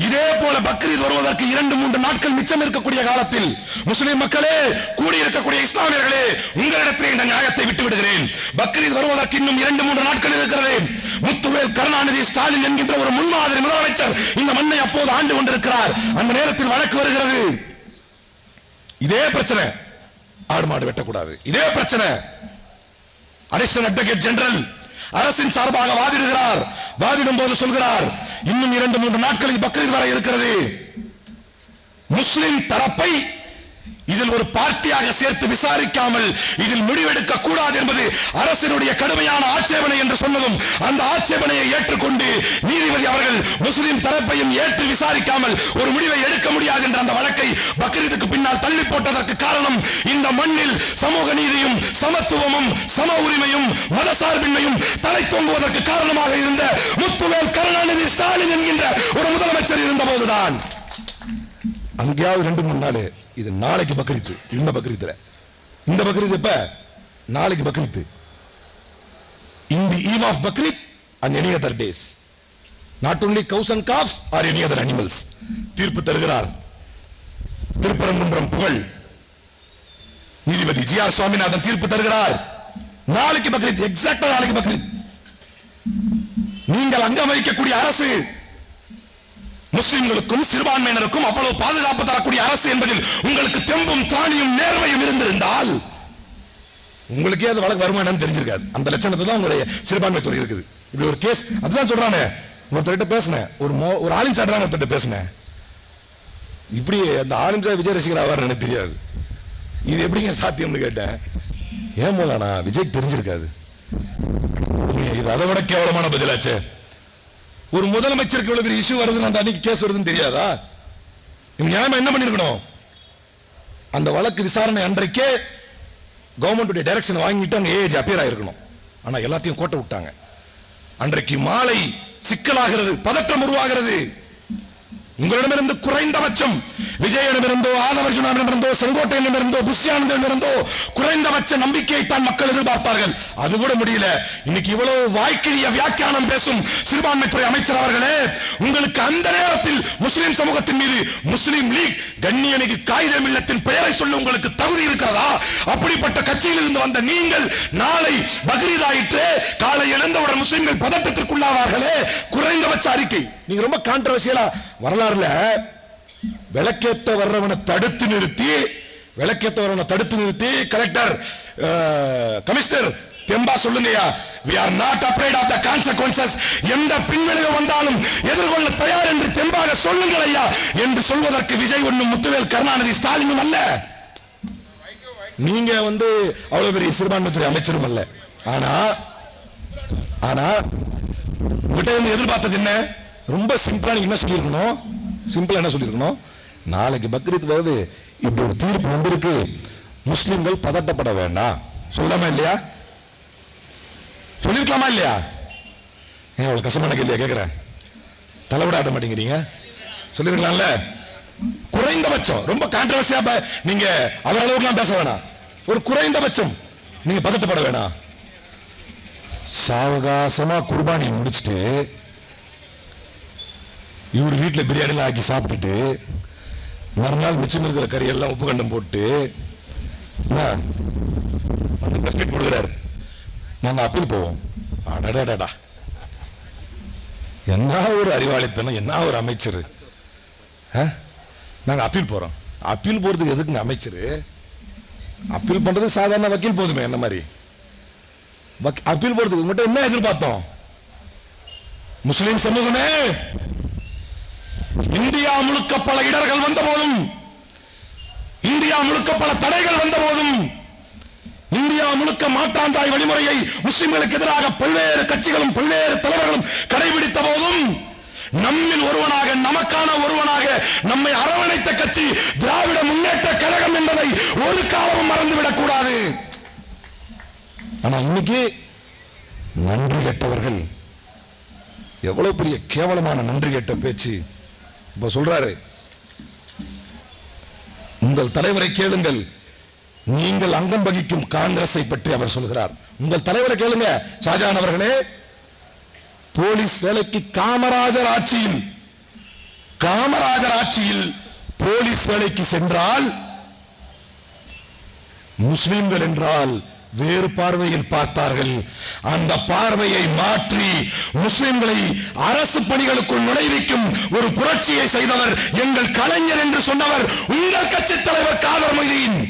இதே போல பக்ரீத் வருவதற்கு 2-3 நாட்கள் மிச்சம் இருக்கக்கூடிய காலத்தில் முஸ்லிம் மக்களே, கூடியிருக்கக்கூடிய இஸ்லாமியர்களே, உங்களிடத்திலே இந்த நியாயத்தை விட்டு விடுகிறேன். பக்ரீத் வருவதற்கு இன்னும் 2-3 நாட்கள் இருக்கிறது. முத்துவேல் கருணாநிதி ஸ்டாலின் என்கின்ற ஒரு முன்மாதிரி முதலமைச்சர் இந்த மண்ணை அப்போது ஆண்டு கொண்டிருக்கிறார். அந்த நேரத்தில் வழக்கு வருகிறது. இதே பிரச்சனை, ஆடு மாடு வெட்டக்கூடாது, இதே பிரச்சனை. அடிஷனல் அட்வொகேட் ஜெனரல் அரசின் சார்பாக வாதிடுகிறார். வாதிடும் போது சொல்கிறார், இன்னும் 2-3 நாட்களில் பக்ரீத் வர இருக்கிறது. முஸ்லிம் தரப்பை இதில் ஒரு பார்ட்டியாக சேர்த்து விசாரிக்காமல் இதில் முடிவெடுக்க கூடாது என்பது அரசினுடைய கடுமையான ஆட்சேபனை என்று சொன்னதும் அந்த ஆட்சேபனையை ஏற்றுக்கொண்டு நீதிபதி அவர்கள் முஸ்லிம் தரப்பையும் ஏற்று விசாரிக்காமல் ஒரு முடிவை எடுக்க முடியாது என்ற அந்த வழக்கை பக்ரீதுக்கு பின்னால் தள்ளி போட்டதற்கு காரணம் இந்த மண்ணில் சமூக நீதியும் சமத்துவமும் சம உரிமையும் மதசார்பின்மையும் தலை தொங்குவதற்கு காரணமாக இருந்த முத்துவேல் கருணாநிதி ஸ்டாலின் என்கின்ற ஒரு முதலமைச்சர் இருந்த போதுதான். அங்கேயாவது 2-3 நாள் இது நாளைக்கு பக்ரீத், இந்த பக்ரீத்ல இந்த பக்ரீத் எப்ப நாளைக்கு Bakrid, in the eve of Bakrid and any other days, not only cows and calves or any other animals. தீர்ப்பு தருகிறார் திருப்பரங்குன்றம் புகழ் நீதிபதி ஜி.ஆர். சுவாமிநாதன் தீர்ப்பு தருகிறார். நாளைக்கு பக்ரீத், எக்ஸாக்டா நாளைக்கு பக்ரீத். நீங்கள் அங்கம் வகிக்கக்கூடிய அரசு முஸ்லிம்களுக்கும் சிறுபான்மையினருக்கும் அவ்வளவு பாதுகாப்பு தரக்கூடிய அரசு என்பதில் உங்களுக்கு தெம்பும் தானியும் நேர்மையும் இருந்திருந்தால் உங்களுக்கே அது வழக்கு வருமானம் தெரிஞ்சிருக்காது. அந்த லட்சணத்தை தான் உங்களுடைய சிறுபான்மை துறை இருக்குது. இப்படி ஒரு கேஸ் அதுதான் சொல்றானே. ஒருத்தர்கிட்ட பேசினேன், ஒரு ஆலிம் சார் தான் ஒருத்தர்கிட்ட பேசினேன். இப்படி அந்த ஆலிம் சார் விஜய் ரசிகர் ஆவார் எனக்கு தெரியாது, இது எப்படிங்க சாத்தியம்னு கேட்டேன். ஏன் போலானா விஜய்க்கு தெரிஞ்சிருக்காது. இது அதை விட கேவலமான பதிலாச்சு. ஒரு முதலமைச்சருக்கு இவ்வளவு பெரிய இஷ்யூ வருதுன்னு அந்த அன்னைக்கு கேஸ் வருதுன்னு தெரியாதா? நியாயமா என்ன பண்ணிருக்கணும்? அந்த வழக்கு விசாரணை அன்றைக்கே கவர்மெண்ட் டைரக்ஷன் வாங்கிட்டு அங்க ஏஜ் அப்பியர் ஆயிருக்கணும். ஆனா எல்லாத்தையும் கோட்டை விட்டாங்க. அன்றைக்கு மாலை சிக்கலாகிறது, பதற்றம் உருவாகிறது. உங்களிடமிருந்து குறைந்தபட்சம் விஜயனிடமிருந்தோ ஆதவர்ஜுனிடமிருந்தோ செங்கோட்டையிடமிருந்தோ புஷ்யானந்திடமிருந்தோ குறைந்தபட்ச நம்பிக்கையை தான் மக்கள் எதிர்பார்த்தார்கள். அது கூட முடியல. இன்னைக்கு இவ்வளவு வாய்க்கிழிய வியாக்கியானம் பேசும் சிறுபான்மைத்துறை அமைச்சர் அவர்களே, உங்களுக்கு அந்த நேரத்தில் முஸ்லிம் சமூகத்தின் மீது முஸ்லிம் லீக் கண்ணியமிகு காயிதே மில்லத்தின் பெயரை சொல்ல உங்களுக்கு தகுதி இருக்கிறதா? அப்படிப்பட்ட கட்சியில் இருந்து வந்த நீங்கள் நாளை பக்ரீத் ஆயிற்று, காலை இழந்தவுடன் முஸ்லிம்கள் பதட்டத்திற்குள்ளாவார்களே, குறைந்தபட்ச அறிக்கை. நீங்க ரொம்ப கான்ட்ரவர்சியலா வரலாறுல விளக்கேத்த வர்றவனை தடுத்து நிறுத்தி கலெக்டர் கமிஷனர் தெம்பா சொல்லுங்கயா, we are not afraid of the consequences, எந்த பின்விளைவு வந்தாலும் எதிர்கொள்ள தயார் என்று தெம்பாக சொல்லுங்கள் ஐயா என்று சொல்வதற்கு விஜய் ஒன்னும் முத்துவேல் கருணாநிதி ஸ்டாலினும் அல்ல. நீங்க அவ்வளவு பெரிய சிறுபான்மைத்துறை அமைச்சரும் அல்ல. ஆனா உங்ககிட்ட எதிர்பார்த்தது என்ன? ரொம்ப சிம்பிளா என்ன சொல்லிருக்கணும்? நாளைக்கு பக்ரீத் வருது, இப்படி ஒரு தீர்ப்பு வந்திருக்கு, முஸ்லிம்கள் பதட்டப்பட வேண்டாம் சொல்லாமா இல்லையா? சொல்லிருக்கலாமா இல்லையா? ஏன் அவ்வளவு கஷ்டமான கேள்வியா கேட்கிறேன்? தலைவிட ஆட்ட மாட்டேங்கிறீங்க. சொல்லிருக்கலாம்ல. குறைந்தபட்சம் ரொம்ப கான்ட்ரவர்சியா நீங்க அவர் அளவுக்குலாம் பேச வேணாம். ஒரு குறைந்தபட்சம் நீங்க பதட்டப்பட வேணாம். சாவகாசமா குர்பானி முடிச்சுட்டு இவர் வீட்டில் பிரியாணிலாம் ஆக்கி சாப்பிட்டுட்டு மறுநாள் மிச்சம் இருக்கிற கறி எல்லாம் உப்பு கண்டம் போட்டு கொடுக்குறாரு. நாங்க அப்பீல் போவோம். அடடா, என்ன ஒரு அறிவாளித்தனம், என்ன ஒரு அமைச்சர். நாங்க அப்பீல் போறோம். அப்பீல் போறதுக்கு எதுக்குங்க அமைச்சர்? அப்பீல் பண்றது சாதாரண வக்கீல் போதுமே. என்ன மாதிரி அப்பீல் போறதுக்கு மட்டும் என்ன எதிர்பார்த்தோம்? முஸ்லிம் சமூகமே, இந்தியா முழுக்க பல இடர்கள் வந்த போதும், இந்தியா முழுக்க பல தடைகள் வந்த போதும், இந்தியா முழுக்க மாட்டாந்தாய் வழிமுறையை முஸ்லிம்களுக்கு எதிராக பல்வேறு கட்சிகளும் பல்வேறு தலைவர்களும் கடைபிடித்த போதும், நம்மில் ஒருவனாக, நமக்கான ஒருவனாக நம்மை அரவணைத்த கட்சி திராவிட முன்னேற்ற கழகம் என்பதை ஒரு காலமும் மறந்துவிடக் கூடாது. ஆனா இன்னைக்கு நன்றி கெட்டவர்கள், எவ்வளவு பெரிய கேவலமான நன்றி கெட்ட பேச்சு. இப்ப சொல்றாரு, உங்கள் தலைவரை கேளுங்கள், நீங்கள் அங்கம் வகிக்கும் காங்கிரஸை பற்றி அவர் சொல்கிறார். உங்கள் தலைவரை கேளுங்க ஷாஜகான் அவர்களே. போலீஸ் வேலைக்கு காமராஜர் ஆட்சியில் போலீஸ் வேலைக்கு சென்றால் முஸ்லிம்கள் என்றால் வேறு பார்வையில் பார்த்தார்கள். அந்த பார்வையை மாற்றி முஸ்லிம்களை அரசு பணிகளுக்குள் நுழைவிக்கும் ஒரு புரட்சியை செய்தவர் எங்கள் கலைஞர் என்று சொன்னவர் உங்கள் கட்சி தலைவர் காதர் மொய்தீன்.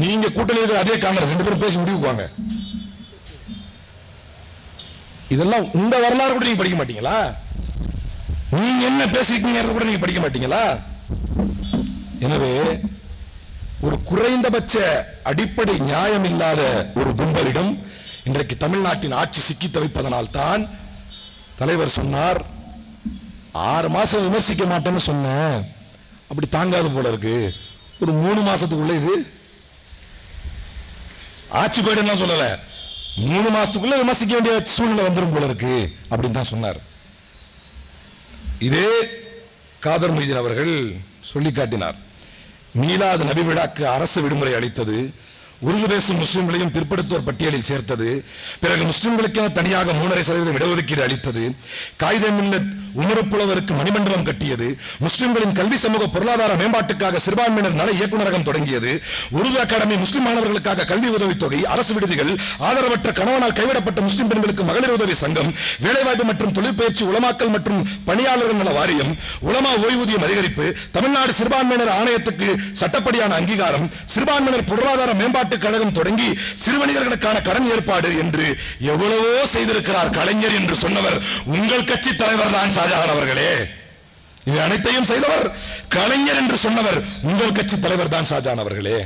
நீங்க கூட்டணி இருக்கிற அதே காங்கிரஸ், 2 பேரும் பேசி முடிவுக்குவாங்க. இதெல்லாம் உங்க வரலாறு கூட நீங்க படிக்க மாட்டீங்களா? நீங்க என்ன பேசிருக்கீங்க கூட நீங்க படிக்க மாட்டீங்களா? எனவே ஒரு குறைந்தபட்ச அடிப்படை நியாயம் இல்லாத ஒரு கும்பலிடம் இன்றைக்கு தமிழ்நாட்டின் ஆட்சி சிக்கி தவிப்பதனால் தான் தலைவர் சொன்னார் 6 மாசம் விமர்சிக்க மாட்டேன்னு சொன்னேன், அப்படி தாங்காது போல இருக்கு, ஒரு 3 மாசத்துக்குள்ள இது ஆட்சி போயிடுன்னு சொல்லல, 3 மாசத்துக்குள்ள விமர்சிக்க வேண்டிய சூழ்நிலை வந்துடும் போல இருக்கு அப்படின்னு தான் சொன்னார். இதே காதர் மொய்தீன் அவர்கள் சொல்லி காட்டினார். மீலாது நபி விழாக்கு அரசு விடுமுறை அளித்தது, உருது பேசும் முஸ்லிம்களையும் பிற்படுத்தோர் பட்டியலில் சேர்த்தது, பிறகு முஸ்லிம்களுக்கென தனியாக 3.5% இடஒதுக்கீடு அளித்தது, காயிதே மில்லத் உமருப்புலவருக்கு மணிமண்டபம் கட்டியது, முஸ்லிம்களின் கல்வி சமூக பொருளாதார மேம்பாட்டுக்காக சிறுபான்மையினர் நல இயக்குநரகம் தொடங்கியது, உருது அகாடமி முஸ்லிம் மாணவர்களுக்காக கல்வி உதவித்தொகை, அரசு விடுதிகள், ஆதரவற்ற கணவனால் கைவிடப்பட்ட முஸ்லிம் பெண்களுக்கு மகளிர் உதவி சங்கம், வேலைவாய்ப்பு மற்றும் தொழிற்பயிற்சி உலமாக்கல் மற்றும் பணியாளர்கள் நல வாரியம், உலமா ஓய்வூதியம் அதிகரிப்பு, தமிழ்நாடு சிறுபான்மையினர் ஆணையத்துக்கு சட்டப்படியான அங்கீகாரம், சிறுபான்மையினர் பொருளாதார மேம்பாட்டு கழகம் தொடங்கி சிறுவணிகர்களுக்கான கடன் ஏற்பாடு என்று எவ்வளவோ செய்திருக்கிறார் கலைஞர் என்று சொன்னவர் உங்கள் கட்சி தலைவர் தான் ஷாஜஹான் அவர்களே. இவை அனைத்தையும் செய்தவர் கலைஞர் என்று சொன்னவர் உங்கள் கட்சி தலைவர் தான் ஷாஜஹான் அவர்களே.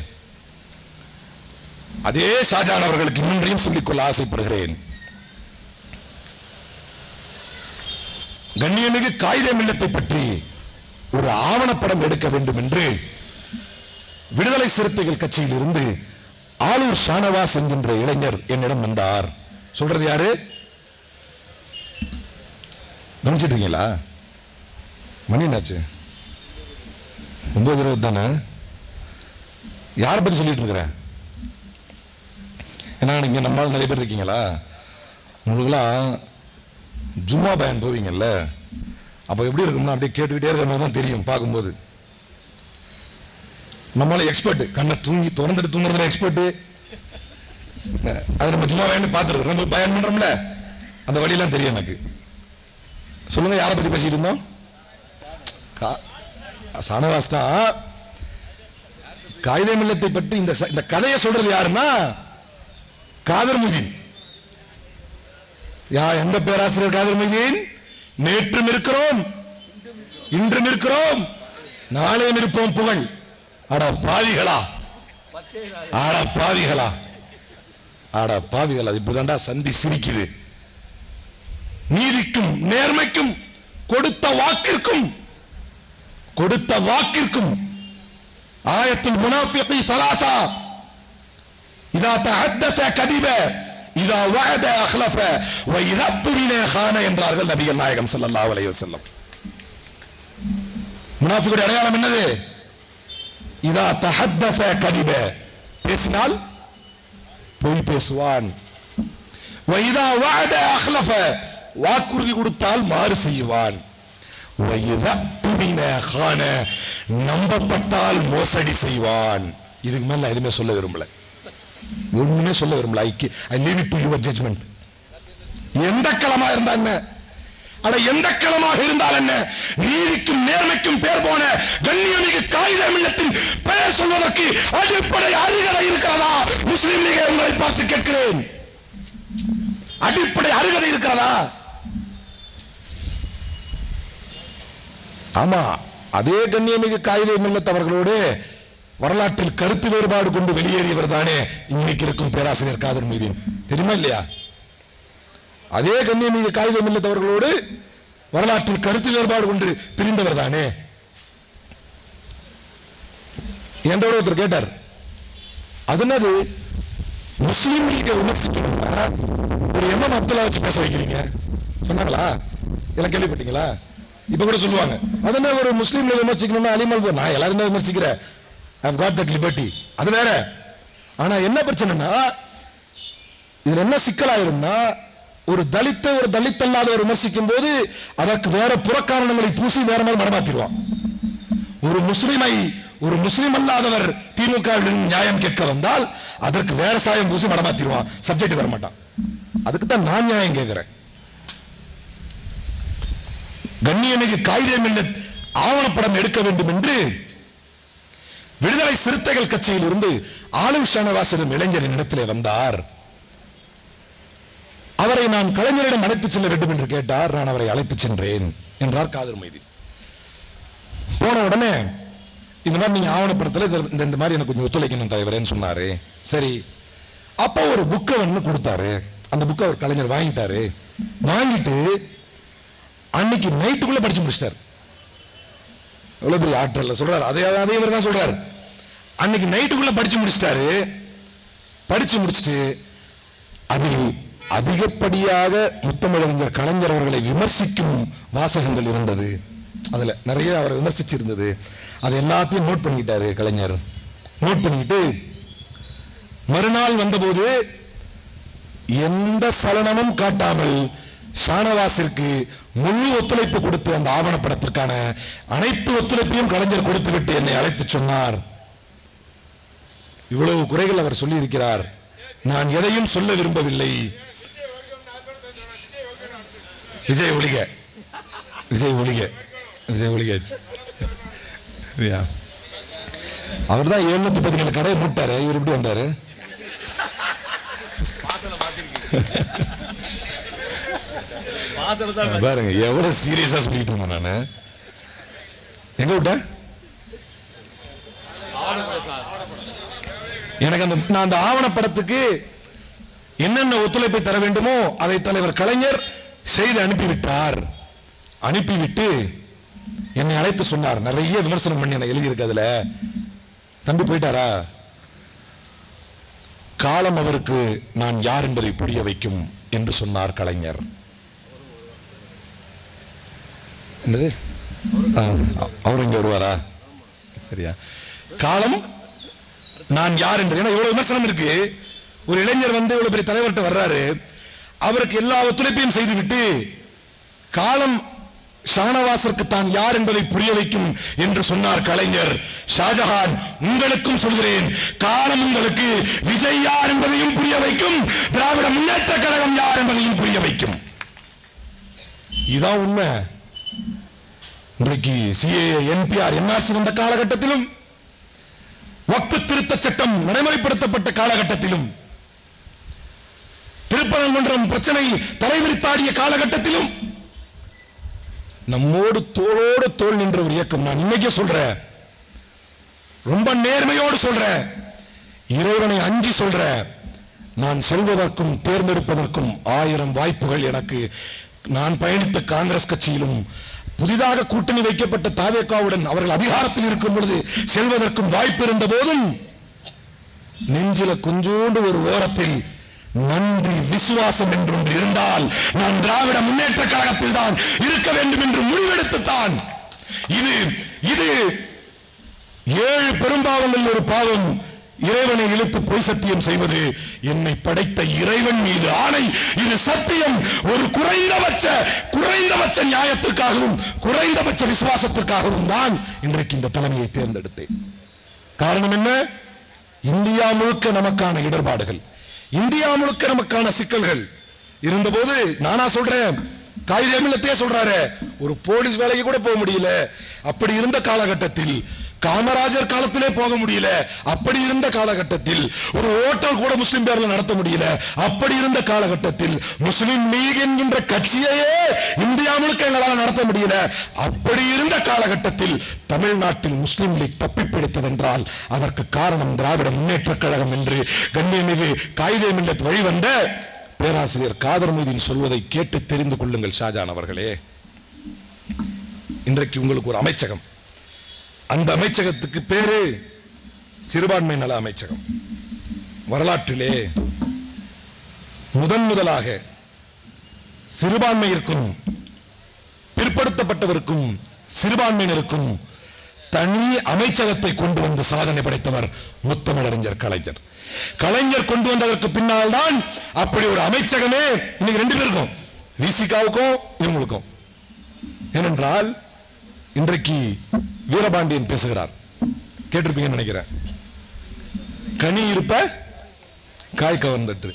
அதே ஷாஜஹான் அவர்களுக்கு இன்னொன்றையும் சொல்லிக்கொள்ள ஆசைப்படுகிறேன். கண்ணியமிகு காயிதே மில்லத்தை பற்றி ஒரு ஆவணப்படம் எடுக்க வேண்டும் என்று விடுதலை சிறுத்தைகள் கட்சியில் இருந்து ஆலூர் ஷானவாஸ் என்கின்ற இளைஞர் என்னிடம் வந்தார். சொல்றது யாரு கவனிச்சிட்டு இருக்கீங்களா? மணி என்னாச்சு? 9:20 தானே. யாரை பற்றி சொல்லிட்டு இருக்கிறேன்? ஏன்னா நீங்க நம்மளால நிறைய பேர் இருக்கீங்களா, உங்களுக்குலாம் ஜும்மா பயன் போவீங்கல்ல, அப்ப எப்படி இருக்கும்னா அப்படியே கேட்டுக்கிட்டே இருக்கிற மாதிரி தான் தெரியும் பார்க்கும்போது. நம்மளால எக்ஸ்பர்ட், கண்ணை தூங்கி திறந்துட்டு தூங்குறதுல எக்ஸ்பர்ட். அது நம்ம ஜும்மா பயன் பார்த்துருக்கோம், நம்ம பயன் பண்றோம்ல, அந்த வழியெல்லாம் தெரியும் எனக்கு. சொல்லுங்க, யாரை பத்தி பேசிட்டு இருந்தோம்? ஷானவாஸ் தான். காயிதே மில்லத்தை பற்றி இந்த கதையை சொல்றது யாருன்னா காதர் மொய்தீன். எந்த பேராசிரியர் காதர் மொய்தீன்? நேற்றும் இருக்கிறோம், இன்றும் இருக்கிறோம், நாளையும் இருப்போம் புகழ். அட பாவிகளா, அட பாவிகளா, அட பாவிகளா. இப்படிதான்டா சந்தி சிரிக்குது. நீதிக்கும் நேர்மைக்கும் கொடுத்த வாக்கிற்கும் ஆயத்துல் முனாஃபிகி ஸலாஸா இதா தஹத்தஸ கதிப இதா வஅத அக்லஃப வ இதா துமின கான என்றார்கள் நபிகள் நாயகம் ஸல்லல்லாஹு அலைஹி வஸல்லம். முனாஃபிக்குடைய அடையாளம் என்னது? இதா தஹத்தஸ கதிப, பேசினால் பொய் பேசுவான். வ இதா வஅத அக்லஃப, வாக்குறுதி கொடுத்தால் மாறு செய்வான். நம்பப்பட்டால் மோசடி செய்வான். இதுக்கு மேல எதுவுமே சொல்ல விரும்பல, ஒண்ணுமே சொல்ல விரும்பல. I leave it to your judgment. எந்த களமா இருந்தா என்ன, அட எந்த களமாக இருந்தால் என்ன, நீதிக்கும் நேர்மைக்கும் பேர் போன கண்ணியமிகு காயிதே மில்லத்தின் பெயர் சொல்வதற்கு அடிப்படை அருகதை இருக்கிறதா? முஸ்லிம் லீகை உங்களை பார்த்து கேட்கிறேன், அடிப்படை அருகதை இருக்கிறதா? ஆமா, அதே கண்ணியமிகு காயிதே மில்லத் அவர்களோடு வரலாற்றில் கருத்து வேறுபாடு கொண்டு வெளியேறியவர் தானே இன்னைக்கு இருக்கும் பேராசிரியர் காதர் மொய்தீன். தெரியுமா இல்லையா? அதே கண்ணியமிகு காயிதே மில்லத் அவர்களோடு வரலாற்றில் கருத்து வேறுபாடு கொண்டு பிரிந்தவர் தானே. என்றோட ஒருத்தர் கேட்டார், அது என்னது முஸ்லீம் லீகை விமர்சிக்கணும்னா ஒரு எம்எம் அப்துல்லா வச்சு பேச வைக்கிறீங்க சொன்னாங்களா? எல்லாம் கேள்விப்பட்டீங்களா? இப்ப கூட சொல்லுவாங்க, அது என்ன ஒரு முஸ்லீம் விமர்சிக்கணும்னா அலிமல் போ, நான் எல்லாரும் தான் விமர்சிக்கிறேன், I've got that liberty. அது வேற. ஆனா என்ன பிரச்சனைனா, இதுல என்ன சிக்கலாயிரும்னா, ஒரு தலித்தை ஒரு தலித் அல்லாதவர் விமர்சிக்கும் போது அதற்கு வேற புறக்காரணங்களை பூசி வேற மாதிரி மடமாத்திடுவான். ஒரு முஸ்லிம் அல்லாதவர் திமுக நியாயம் கேட்க வந்தால் அதற்கு வேற சாயம் பூசி மடமாத்திடுவான், சப்ஜெக்ட் வர மாட்டான். அதுக்கு தான் நான் நியாயம் கேட்கிறேன். கண்ணியமிகு காயிதே மில்லத் ஆவணப்படம் எடுக்க வேண்டும் என்று விடுதலை சிறுத்தைகள் கட்சியில் இருந்து ஆலூர் ஷானவாஸ் எனும் இளைஞரின் இடத்திலே வந்தார். அவரை நான் கலைஞரிடம் அழைத்துச் செல்ல வேண்டும் என்று கேட்டார். நான் அவரை அழைத்துச் சென்றேன் என்றார் காதர் மொய்தீன். போன உடனே இந்த மாதிரி நீங்க ஆவணப்படத்துல இந்த மாதிரி எனக்கு கொஞ்சம் ஒத்துழைக்கணும் தலைவரேன்னு சொன்னாரு. சரி, அப்போ ஒரு புக்கை வந்து கொடுத்தாரு. அந்த புக்கை அவர் கலைஞர் வாங்கிட்டாரு. வாங்கிட்டு அன்னைக்கு நைட்டுக்குள்ள படிச்சு முடிச்சிட்டாரு. எவ்வளவு பெரிய ஆற்றல்ல சொல்றாரு. அதே மாதிரி தான் சொல்றாரு. அன்னைக்கு நைட்டுக்குள்ள படிச்சு முடிச்சிட்டாரு. படிச்சு முடிச்சுட்டு அதில் அதிகப்படியாக முத்தமிழறிஞர் கலைஞர் அவர்களை விமர்சிக்கும் வாசகங்கள் இருந்தது. அதுல நிறைய அவரை விமர்சிச்சிருந்தது. அது எல்லாத்தையும் நோட் பண்ணிக்கிட்டாரு கலைஞர். நோட் பண்ணிக்கிட்டு மறுநாள் வந்தபோது எந்த சலனமும் காட்டாமல் ஷானவாஸிற்கு முழு ஒத்துழைப்பு கொடுத்து அந்த ஆவணப்படத்திற்கான அனைத்து ஒத்துழைப்பையும் கலைஞர் கொடுத்து விட்டு என்னை அழைத்து சொன்னார். இவ்வளவு குறைகள் அவர் சொல்லி இருக்கிறார். நான் எதையும் சொல்ல விரும்பவில்லை. விஜய் ஒளிக, விஜய் ஒளிக, விஜய் ஒளிக. அவர் தான் 717 கடை மூட்டாரு. இவர் எப்படி வந்தாரு? பாருங்க எவ்வளவு சீரியஸா சொல்லிட்டு இருந்தேன் நானு. எங்க விட்டேன்? எனக்கு நான் அந்த ஆவணப்படத்துக்கு என்னென்ன ஒத்துழைப்பை தர வேண்டுமோ அதை தலைவர் கலைஞர் செய்து அனுப்பிவிட்டார். அனுப்பிவிட்டு என்னை அழைத்து சொன்னார். நிறைய விமர்சனம் பண்ணி என்ன எழுதியிருக்கு. அதுல தம்பி போயிட்டாரா, காலம் அவருக்கு நான் யார் என்பதை புரிய வைக்கும் என்று சொன்னார் கலைஞர். என்னது? அவர் இங்க வருவாரா? சரியா? காலம் நான் யார் என்று. ஏன்னா இவ்வளவு விமர்சனம் இருக்கு. ஒரு இளைஞர் வந்து இவ்வளவு பெரிய தலைவர்கிட்ட வர்றாரு. அவருக்கு எல்லா ஒத்துழைப்பையும் செய்துவிட்டு காலம் ஷானவாஸிற்கு தான் யார் என்பதை புரிய வைக்கும் என்று சொன்னார் கலைஞர். ஷாஜஹான், உங்களுக்கும் சொல்கிறேன், காலம் உங்களுக்கு விஜய் யார் என்பதையும் புரிய வைக்கும், திராவிட முன்னேற்ற கழகம் யார் என்பதையும் புரிய வைக்கும். இதான் உண்மை. இன்றைக்கு சிஏஏ, என்பிஆர், என்ஆர்சி வந்த காலகட்டத்திலும், வக்ஃப் திருத்த சட்டம் நடைமுறைப்படுத்தப்பட்ட காலகட்டத்திலும், திருப்பரங்குன்றம் பிரச்சனை தலைவிரித்தாடிய காலகட்டத்திலும் நம்மோடு தோளோடு தோள் நின்ற ஒரு இயக்கம். நான் இன்னைக்கு சொல்றேன், ரொம்ப நேர்மையோடு சொல்றேன், இறைவனை அஞ்சி சொல்றேன். நான் செல்வதற்கும் தேர்ந்தெடுப்பதற்கும் 1000 வாய்ப்புகள் எனக்கு. நான் பயணித்த காங்கிரஸ் கட்சியிலும் புதிதாக கூட்டணி வைக்கப்பட்ட தாவேகாவுடன் அவர்கள் அதிகாரத்தில் இருக்கும் பொழுது செல்வதற்கும் வாய்ப்பு இருந்த போதும் நெஞ்சில கொஞ்சோண்டு ஒரு ஓரத்தில் நன்றி விசுவாசம் என்றொன்று இருந்தால் நான் திராவிட முன்னேற்ற கழகத்தில் தான் இருக்க வேண்டும் என்று முடிவெடுத்துத்தான். இது 7 பெரும்பாவங்கள் ஒரு பாவம். இறைவனை இழுத்து பொய் சத்தியம் செய்வது, என்னை படைத்த இறைவன் மீது ஆணை, இது சத்தியம். ஒரு குறைந்தபட்ச நியாயத்திற்காகவும் குறைந்தபட்ச விசுவாசத்திற்காகவும் தான் இன்றைக்கு இந்த தலைமையை தேர்ந்தெடுத்தேன். காரணம் என்ன? இந்தியா முழுக்க நமக்கான இடர்பாடுகள், இந்தியா முழுக்க நமக்கான சிக்கல்கள் இருந்தபோது நானா சொல்றேன், காயிதே மில்லத்தே சொல்றாரு, ஒரு போலீஸ் வேலைக்கு கூட போக முடியல. அப்படி இருந்த காலகட்டத்தில், காமராஜர் காலத்திலே போக முடியல. அப்படி இருந்த காலகட்டத்தில் ஒரு ஹோட்டல் கூட முஸ்லிம் பேர்ல நடத்த முடியல. அப்படி இருந்த காலகட்டத்தில் முஸ்லிம் லீக் என்கின்ற கட்சியையே இந்தியா முழுக்க எங்களால் நடத்த முடியல. அப்படி இருந்த காலகட்டத்தில் தமிழ்நாட்டில் முஸ்லிம் லீக் தப்பி பிடித்ததென்றால் அதற்கு காரணம் திராவிட முன்னேற்ற கழகம் என்று கண்ணியமிகு காயிதே மில்லத் வழிவந்த பேராசிரியர் காதர் மொய்தீன் சொல்வதை கேட்டு தெரிந்து கொள்ளுங்கள். ஷாஜான் அவர்களே, இன்றைக்கு உங்களுக்கு ஒரு அமைச்சகம், அந்த அமைச்சகத்துக்கு பேரு சிறுபான்மை நல அமைச்சகம். வரலாற்றிலே முதலாக சிறுபான்மையிற்கும் பிற்படுத்தப்பட்டவருக்கும் சிறுபான்மையினருக்கும் தனி அமைச்சகத்தை கொண்டு வந்து சாதனை படைத்தவர் முத்தமிழறிஞர் கலைஞர். கலைஞர் கொண்டு வந்ததற்கு பின்னால் தான் அப்படி ஒரு அமைச்சகமே இன்னைக்கு 2 பேருக்கும், விசிகாவுக்கும் இவங்களுக்கும். ஏனென்றால் இன்றைக்கு வீரபாண்டியன் பேசுகிறார், கேட்டிருப்பீங்கன்னு நினைக்கிறேன். கனி இருப்ப காய் கவர்ந்தற்று.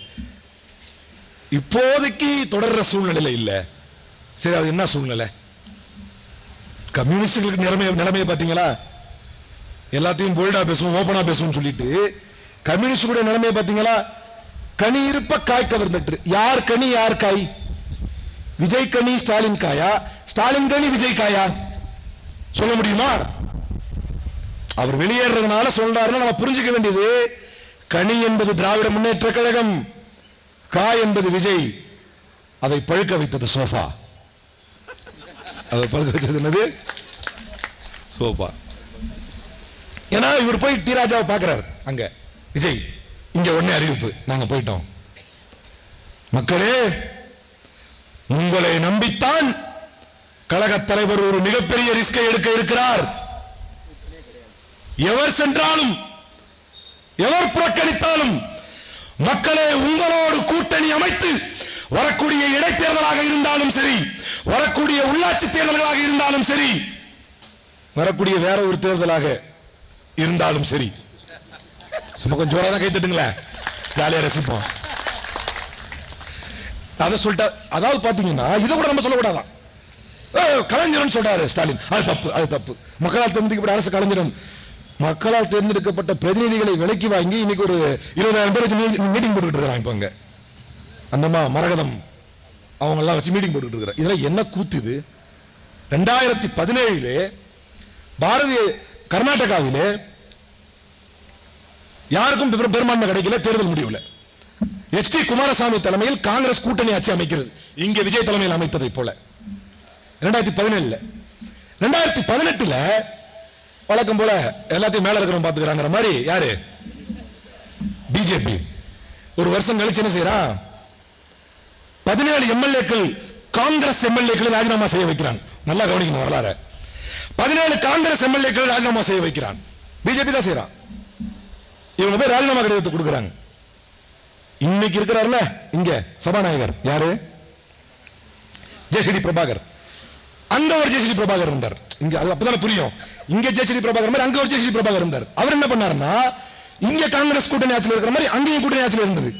இப்போதைக்கு தொடர்ற சூழ்நிலை இல்ல. சரி, அது என்ன சூழ்நிலை? கம்யூனிஸ்டுகளுக்கு நிலைமையை பாத்தீங்களா? எல்லாத்தையும் போல்டா பேசுவோம், ஓபனா பேசுவோம் சொல்லிட்டு கம்யூனிஸ்டுடைய நிலைமையை பாத்தீங்களா? கனி இருப்ப காய் கவர்ந்தற்று. யார் கனி யார் காய்? விஜய் கனி ஸ்டாலின் காயா? ஸ்டாலின் கனி விஜய் காயா? சொல்ல முடியுமா? அவர் வெளியேறதுனால சொல்றாருன்னா நம்ம புரிஞ்சுக்க வேண்டியது, கனி என்பது திராவிட முன்னேற்ற கழகம், காய் என்பது விஜய். அதை பழுக்க வைத்தது சோஃபா. அதை பழுக்க வச்சது என்னது? சோஃபா. ஏன்னா இவர் போய் டி ராஜாவை பார்க்கிறார் அங்க விஜய். இங்க உடனே அறிவிப்பு, நாங்க போயிட்டோம். மக்களே, உங்களை நம்பித்தான் கழக தலைவர் ஒரு மிகப்பெரிய ரிஸ்கை எடுக்க இருக்கிறார். எவர் சென்றாலும் எவர் புறக்கணித்தாலும் மக்களே, உங்களோடு கூட்டணி அமைத்து வரக்கூடிய இடைத்தேர்தலாக இருந்தாலும் சரி, வரக்கூடிய உள்ளாட்சி தேர்தல்களாக இருந்தாலும் சரி, வரக்கூடிய வேற ஒரு தேர்தலாக இருந்தாலும் சரி, சும்மா கொஞ்சம் ஜோரா தான் கை தட்டுங்களேன், ஜாலியா ரசிப்போம். அதை சொல்லிட்டா, அதாவது பாத்தீங்கன்னா இதை கூட நம்ம சொல்லக்கூடாதான். கலைஞர் சொல்றாரு ஸ்டாலின், அது தப்பு, அது தப்பு. மக்களால் தேர்ந்தெடுக்கப்பட்ட அரசு கலைஞரும் மக்களால் தேர்ந்தெடுக்கப்பட்ட பிரதிநிதிகளை விலைக்கு வாங்கி இன்னைக்கு ஒரு 20,000 பேர் வச்சு மீட்டிங் போட்டுக்கிட்டு இருக்கிறாங்க. இப்ப அங்க அந்தம்மா மரகதம் அவங்க எல்லாம் வச்சு மீட்டிங் போட்டுக்கிட்டு இருக்கிறாங்க. இதெல்லாம் என்ன கூத்து இது? 2017 பாரதிய கர்நாடகாவிலே யாருக்கும் பெரும்பான்மை கிடைக்கல தேர்தல் முடிவுல. எச் டி குமாரசாமி தலைமையில் காங்கிரஸ் கூட்டணி ஆட்சி அமைக்கிறது, இங்க விஜய் தலைமையில் அமைத்ததை போல 2017. 2018 வழக்கம் போல எல்லாத்தையும் மேல இருக்கிறவங்க பாத்துக்கிறாங்கிற மாதிரி யாரு? பிஜேபி. ஒரு வருஷம் கழிச்சு என்ன செய்யறான்? 17 எம்எல்ஏக்கள் காங்கிரஸ் எம்எல்ஏக்கள் ராஜினாமா செய்ய வைக்கிறான். நல்லா கவனிக்கணும் வரலாறு. 17 காங்கிரஸ் எம்எல்ஏக்கள் ராஜினாமா செய்ய வைக்கிறான். பிஜேபி தான் செய்யறான். இவங்க போய் ராஜினாமா கடிதத்தை கொடுக்குறாங்க. இன்னைக்கு இருக்கிறார்ல இங்க சபாநாயகர் யாரு? ஜெயஸ்ரீ பிரபாகர். அங்க ஒரு ஜெயஸ்ரீ பிரபாகர் இருந்தார். இங்க அது அப்பதானே புரியும். இங்க ஜெயஸ்ரீ பிரபாகர் மாதிரி அங்க ஒரு ஜெயஸ்ரீ பிரபாகர் இருந்தார். அவர் என்ன பண்ணாருன்னா, இங்க காங்கிரஸ் கூட்டணி ஆட்சியில் இருக்கிற மாதிரி அங்கேயும் கூட்டணி ஆட்சியில் இருந்தது.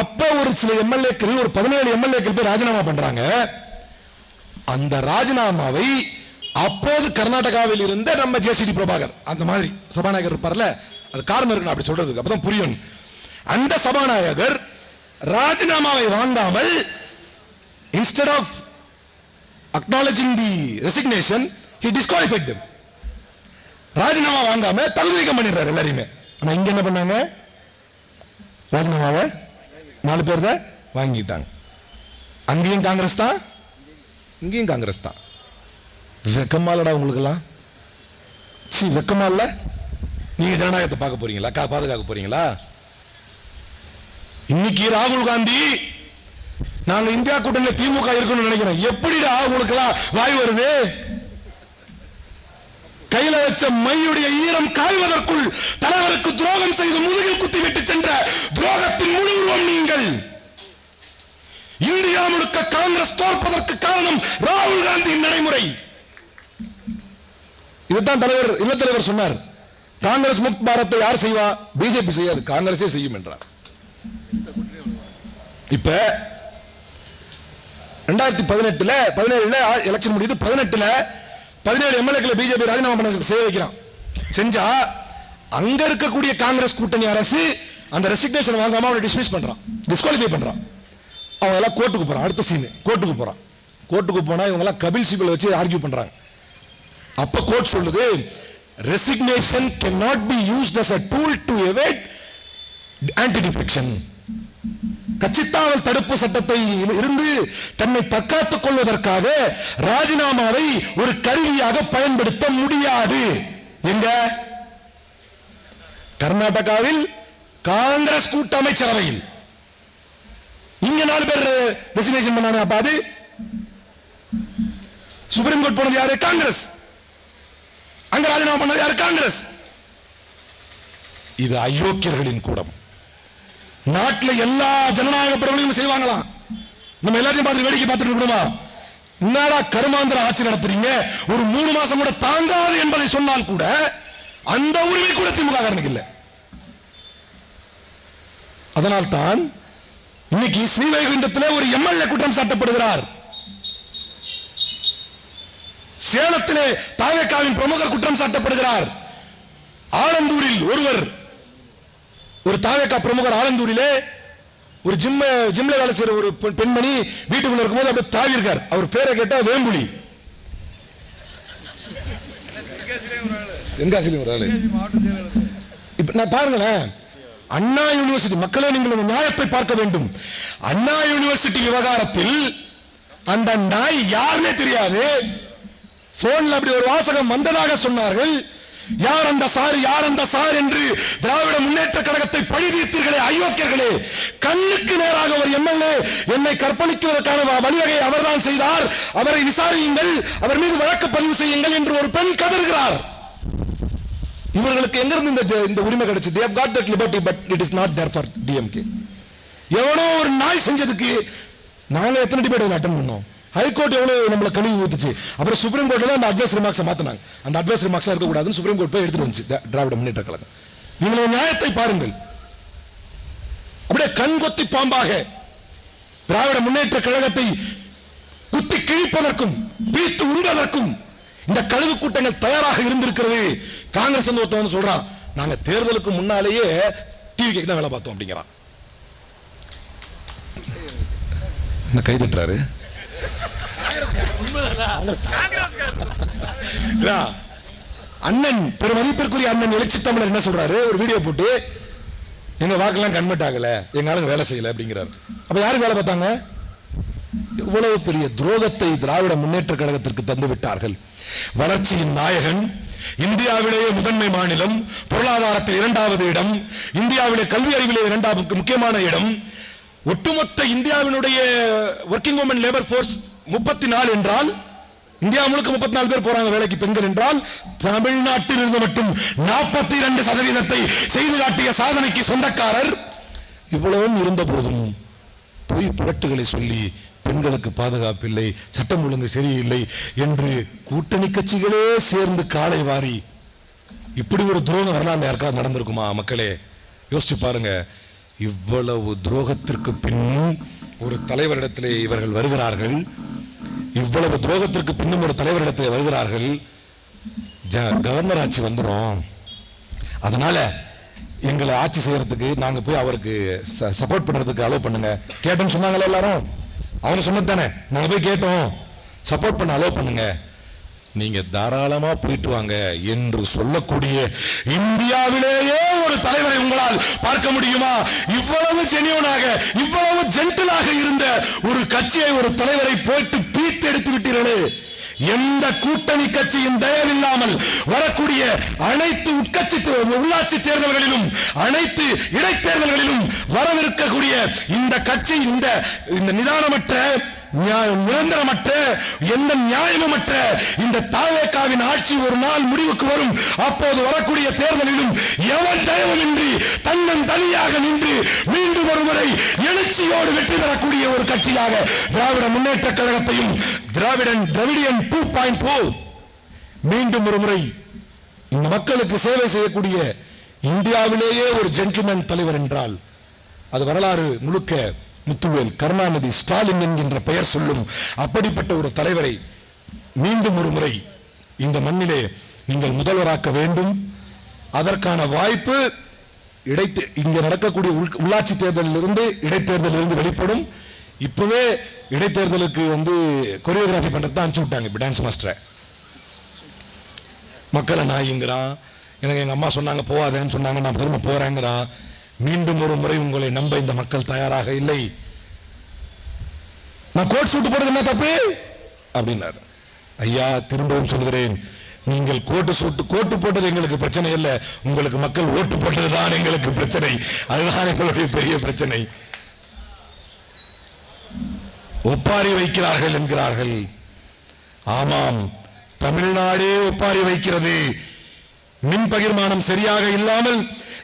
அப்ப ஒரு சில எம்எல்ஏக்கள், ஒரு 17 எம்எல்ஏக்கள் போய் ராஜினாமா பண்றாங்க. அந்த ராஜினாமாவை அப்போது கர்நாடகாவில் இருந்த நம்ம ஜெயஸ்ரீ பிரபாகர், அந்த மாதிரி சபாநாயகர் இருப்பார்ல, அது காரணம் இருக்கு அப்படி சொல்றதுக்கு, அப்பதான் புரியும். அந்த சபாநாயகர் ராஜினாமாவை வாங்காமல், instead of acknowledging the resignation, he disqualified them. ராஜினாமா வாங்காம தகுதி நீக்கம் பண்ணிடுறாரு எல்லாரையுமே. ஆனா இங்க என்ன பண்ணாங்க? ராஜினாமாவை 4 பேர் தான் வாங்கிட்டாங்க. அங்கேயும் காங்கிரஸ் தான், இங்கேயும் காங்கிரஸ் தான். வெக்கமாலடா உங்களுக்கு எல்லாம்? வெக்கமா இல்ல? நீங்க ஜனநாயகத்தை பார்க்க போறீங்களா? பாதுகாக்க போறீங்களா? இன்னைக்கு ராகுல் காந்தி நாங்க இந்தியா கூட்டணியில திமுக இருக்கணும்னு நினைக்கிறோம். எப்படிடா உங்களுக்கு எல்லாம் வாய் வருது? கையில வச்ச மையுடைய ஈரம் காய்வதற்குள் தலைவருக்கு துரோகம் செய்து முதுகில் குத்திவிட்டு சென்ற துரோகத்தின் முழு உருவம் நீங்கள். இந்தியா முழுக்க காங்கிரஸ் தோற்பதற்கு காரணம் ராகுல் காந்தியின் நடைமுறை. இதுதான் தலைவர் இல்ல தலைவர் சொன்னார். காங்கிரஸ் முக்த் பாரத்தை யார் செய்வா? பிஜேபி செய்யாது, காங்கிரஸே செய்யும் என்றார். இப்ப 2017 எலெக்ஷன் முடியுது. 17 எம்எல்ஏக்களை பிஜேபி ராஜினாமா பண்ண செய்ய வைக்கிறான். செஞ்சா அங்க இருக்கக்கூடிய காங்கிரஸ் கூட்டணி அரசு அந்த ரெசிக்னேஷன் வாங்காம அவனை டிஸ்மிஸ் பண்றான், டிஸ்குவாலிஃபை பண்றான். அவங்க எல்லாம் கோர்ட்டுக்கு போறான். அடுத்த சீன் கோர்ட்டுக்கு போறான். கோர்ட்டுக்கு போனா இவங்க எல்லாம் கபில் சிபல் வச்சு ஆர்கியூ பண்றாங்க. அப்ப கோர்ட் சொல்லுது, resignation cannot be used as a tool to evade anti-defection. கட்சித்தாவல் தடுப்பு சட்டத்தை இருந்து தன்னை தற்காத்துக் கொள்வதற்காக ராஜினாமாவை ஒரு கருவியாக பயன்படுத்த முடியாது. எங்க? கர்நாடகாவில் காங்கிரஸ் கூட்டமைச்சரவையில். இங்க 4 பேர் ரெசிக்னேஷன் பண்ணாங்க. அப்ப அது சுப்ரீம் கோர்ட் போனது யாரு? காங்கிரஸ். அங்க ராஜினாமா பண்ணது யாரு? காங்கிரஸ். இது அயோக்கியர்களின் கூடம். நாட்டில் எல்லா ஜனநாயக பரவலையும் செய்வாங்களாம். நம்ம எல்லாத்தையும் பார்த்து வேடிக்கை பார்த்துட்டு இருக்கணுமா? என்னடா கருமாந்திர ஆட்சி நடத்துறீங்க, ஒரு 3 மாசம் கூட தாங்காது என்பதை சொன்னால் கூட அந்த உரிமை கூட திமுக காரனுக்கு இல்லை. அதனால் தான் இன்னைக்கு ஸ்ரீவைகுண்டத்தில் ஒரு எம்எல்ஏ குற்றம் சாட்டப்படுகிறார். சேலத்திலே தாவேகாவின் பிரமுகர் குற்றம் சாட்டப்படுகிறார். ஆலந்தூரில் ஒரு தாவேகா பிரமுகர் ஆலந்தூரிலே ஒரு ஜிம்ல வேலை செய்யற ஒரு பெண்மணி வீட்டுக்குள்ள இருக்கும்போது அப்படியே தாவி இருக்கார். அவர் பேரை கேட்டா வேம்புலி. தென்காசியில் ஒரு ஆளு. இப்ப நான் பாருங்களேன், அண்ணா யூனிவர்சிட்டி மக்களே, நீங்கள் அந்த நியாயத்தை பார்க்க வேண்டும். அண்ணா யூனிவர்சிட்டி விவகாரத்தில் அந்த நாய் யாருன்னே தெரியாது, போன்ல அப்படி ஒரு வாசகம் வந்ததாக சொன்னார்கள். யார் அந்த சார், யார் அந்த சார் என்று திராவிட முன்னேற்ற கழகத்தை பழி தீர்த்தீர்களே அயோக்கியர்களே. கண்ணுக்கு நேராக ஒரு எம்எல்ஏ என்னை கற்பழிக்குவதற்கான வழிவகை அவர்தான் செய்தார், அவரை விசாரியுங்கள், அவர் மீது வழக்கு பதிவு செய்யுங்கள் என்று ஒரு பெண் கதறுகிறார். இவர்களுக்கு எங்கிருந்து இந்த உரிமை கிடைச்சது? they have got that liberty but it is not there for DMK. எவனோ ஒரு நாய் செஞ்சதுக்கு நாங்க எத்தனை டிபேட் அட்டெண்ட் பண்ணோம். ஹைகோர்ட் எவ்வளவு நம்மள கழுவி ஊத்துச்சு. அப்புறம் சுப்ரீம் கோர்ட்ல தான் அந்த அட்வைஸ் ரிமார்க்ஸை மாத்தினாங்க. அந்த அட்வைஸ் ரிமார்க்ஸா இருக்க கூடாதுன்னு சுப்ரீம் கோர்ட் போய் எடுத்துட்டு வந்துச்சு திராவிட முன்னேற்ற கழகம். நீங்கள் நியாயத்தை பாருங்கள். அப்படியே கண்கொத்தி பாம்பாக திராவிட முன்னேற்ற கழகத்தை குத்தி கிழிப்பதற்கும் பீத்து உண்பதற்கும் இந்த கழுகு கூட்டங்கள் தயாராக இருந்திருக்கிறது. காங்கிரஸ் வந்து ஒருத்தவன் சொல்றான், நாங்க தேர்தலுக்கு முன்னாலேயே டிவி தான் வேலை பார்த்தோம் அப்படிங்கிறான். என்ன கை தட்டுறாரு? அண்ணன் பெருமதிப்பிற்குரிய அண்ணன் எழுச்சி தமிழர் என்ன சொல்றாரு, ஒரு வீடியோ போட்டு எங்க வாக்கெல்லாம் கன்வெர்ட் ஆகல, எங்க ஆளுங்க வேலை செய்யல அப்படிங்கிறாரு. அப்ப யாருக்கு வேலை பார்த்தாங்க? இவ்வளவு பெரிய துரோகத்தை திராவிட முன்னேற்ற கழகத்திற்கு தந்து விட்டார்கள். வளர்ச்சியின் நாயகன், இந்தியாவிலேயே முதன்மை மாநிலம், பொருளாதாரத்தில் 2வது இடம், இந்தியாவிலே கல்வி அறிவிலே 2வது முக்கியமான இடம், ஒட்டுமொத்த இந்தியாவினுடைய ஒர்க்கிங் உமன் லேபர் போர்ஸ் 34 என்றால், இந்தியா முழுக்க 34 பேர் போறாங்க வேலைக்கு பெண்கள் என்றால், தமிழ்நாட்டில் இருந்து மட்டும் 42% செய்து காட்டிய சாதனைக்கு சொந்தக்காரர். இவ்வளவும் இருந்த போதும் பொய் புரட்டுகளை சொல்லி பெண்களுக்கு பாதுகாப்பு இல்லை, சட்டம் ஒழுங்கு சரியில்லை என்று கூட்டணி கட்சிகளே சேர்ந்து காலை வாரி இப்படி ஒரு துரோகம் வரலாறு யாருக்காவது நடந்திருக்குமா? மக்களே யோசிச்சு பாருங்க. இவ்வளவு துரோகத்திற்கு பின்னும் ஒரு தலைவரிடத்திலே இவர்கள் வருகிறார்கள். இவ்வளவு துரோகத்திற்கு பின்னும் ஒரு தலைவரிடத்திலே வருகிறார்கள். கவர்னர் ஆட்சி வந்துடும், அதனால எங்களை ஆட்சி செய்யறதுக்கு நாங்க போய் அவருக்கு சப்போர்ட் பண்றதுக்கு அலோவ் பண்ணுங்க கேட்டோம்னு சொன்னாங்களே எல்லாரும். அவங்க சொன்னது தானே, நாங்க போய் கேட்டோம், சப்போர்ட் பண்ண அலோவ் பண்ணுங்க, நீங்க தாராளமா போயிட்டு வாங்க என்று சொல்லக்கூடிய இந்தியாவிலேயே ஒரு தலைவரை உங்களால் பார்க்க முடியுமா? இவ்வளவு ஜெனியூனாக, இவ்வளவு ஜென்டிலாக இருந்த ஒரு கட்சியை, ஒரு தலைவரை போயிட்டு பீத்து எடுத்து விட்டீர்களே. எந்த கூட்டணி கட்சியின் தயவில்லாமல் வரக்கூடிய அனைத்து உட்கட்சி உள்ளாட்சி தேர்தல்களிலும் அனைத்து இடைத்தேர்தல்களிலும் வரவிருக்கக்கூடிய இந்த கட்சி இந்த நிதானமற்ற நிரந்தரமற்ற எந்த நியாயமற்ற இந்த தாவேகாவின் ஆட்சி ஒரு நாள் முடிவுக்கு வரும். அப்போது வரக்கூடிய தேர்தலிலும் எவன் தயவுமின்றி தன்னன் தனியாக நின்று மீண்டும் ஒருமுறை எழுச்சியோடு வெற்றி பெறக்கூடிய ஒரு கட்சியாக திராவிட முன்னேற்ற கழகத்தையும் திராவிடியன் 2.0 மீண்டும் ஒருமுறை இந்த மக்களுக்கு சேவை செய்யக்கூடிய இந்தியாவிலேயே ஒரு ஜென்டில்மேன் தலைவர் என்றால் அது வரலாறு முழுக்க முத்துவேல், கருணாநிதி, ஸ்டாலின் என்கின்ற பெயர் சொல்லும். அப்படிப்பட்ட ஒரு தலைவரை மீண்டும் ஒரு முறை இந்த மண்ணிலே நீங்கள் முதல்வராக்க வேண்டும். அதற்கான வாய்ப்பு இங்க நடக்கக்கூடிய உள்ளாட்சி தேர்தலிலிருந்து இடைத்தேர்தலிலிருந்து வெளிப்படும். இப்பவே இடைத்தேர்தலுக்கு கொரியோகிராஃபி பண்றது தான் அனுப்பிச்சு விட்டாங்க. இப்ப டான்ஸ் மாஸ்டரை மக்களை நாய்ங்கிறான். எனக்கு எங்க அம்மா சொன்னாங்க போவாதேன்னு சொன்னாங்க, நான் திரும்ப போறேங்கிறான். மீண்டும் ஒரு முறை உங்களை நம்ப இந்த மக்கள் தயாராக இல்லை. நான் கோட் சூட்டு போடுறது என்ன தப்பு அப்படின்னாரு. ஐயா, திரும்பவும் சொல்கிறேன், நீங்கள் கோட்டு போட்டது எங்களுக்கு பிரச்சனை இல்லை, உங்களுக்கு மக்கள் ஓட்டு போட்டதுதான் எங்களுக்கு பிரச்சனை. அதுதான் எங்களுடைய பெரிய பிரச்சனை. ஒப்பாரி வைக்கிறார்கள் என்கிறார்கள். ஆமாம், தமிழ்நாடே ஒப்பாரி வைக்கிறது. மின் பகிர்மானம் சரியாக இல்லாமல்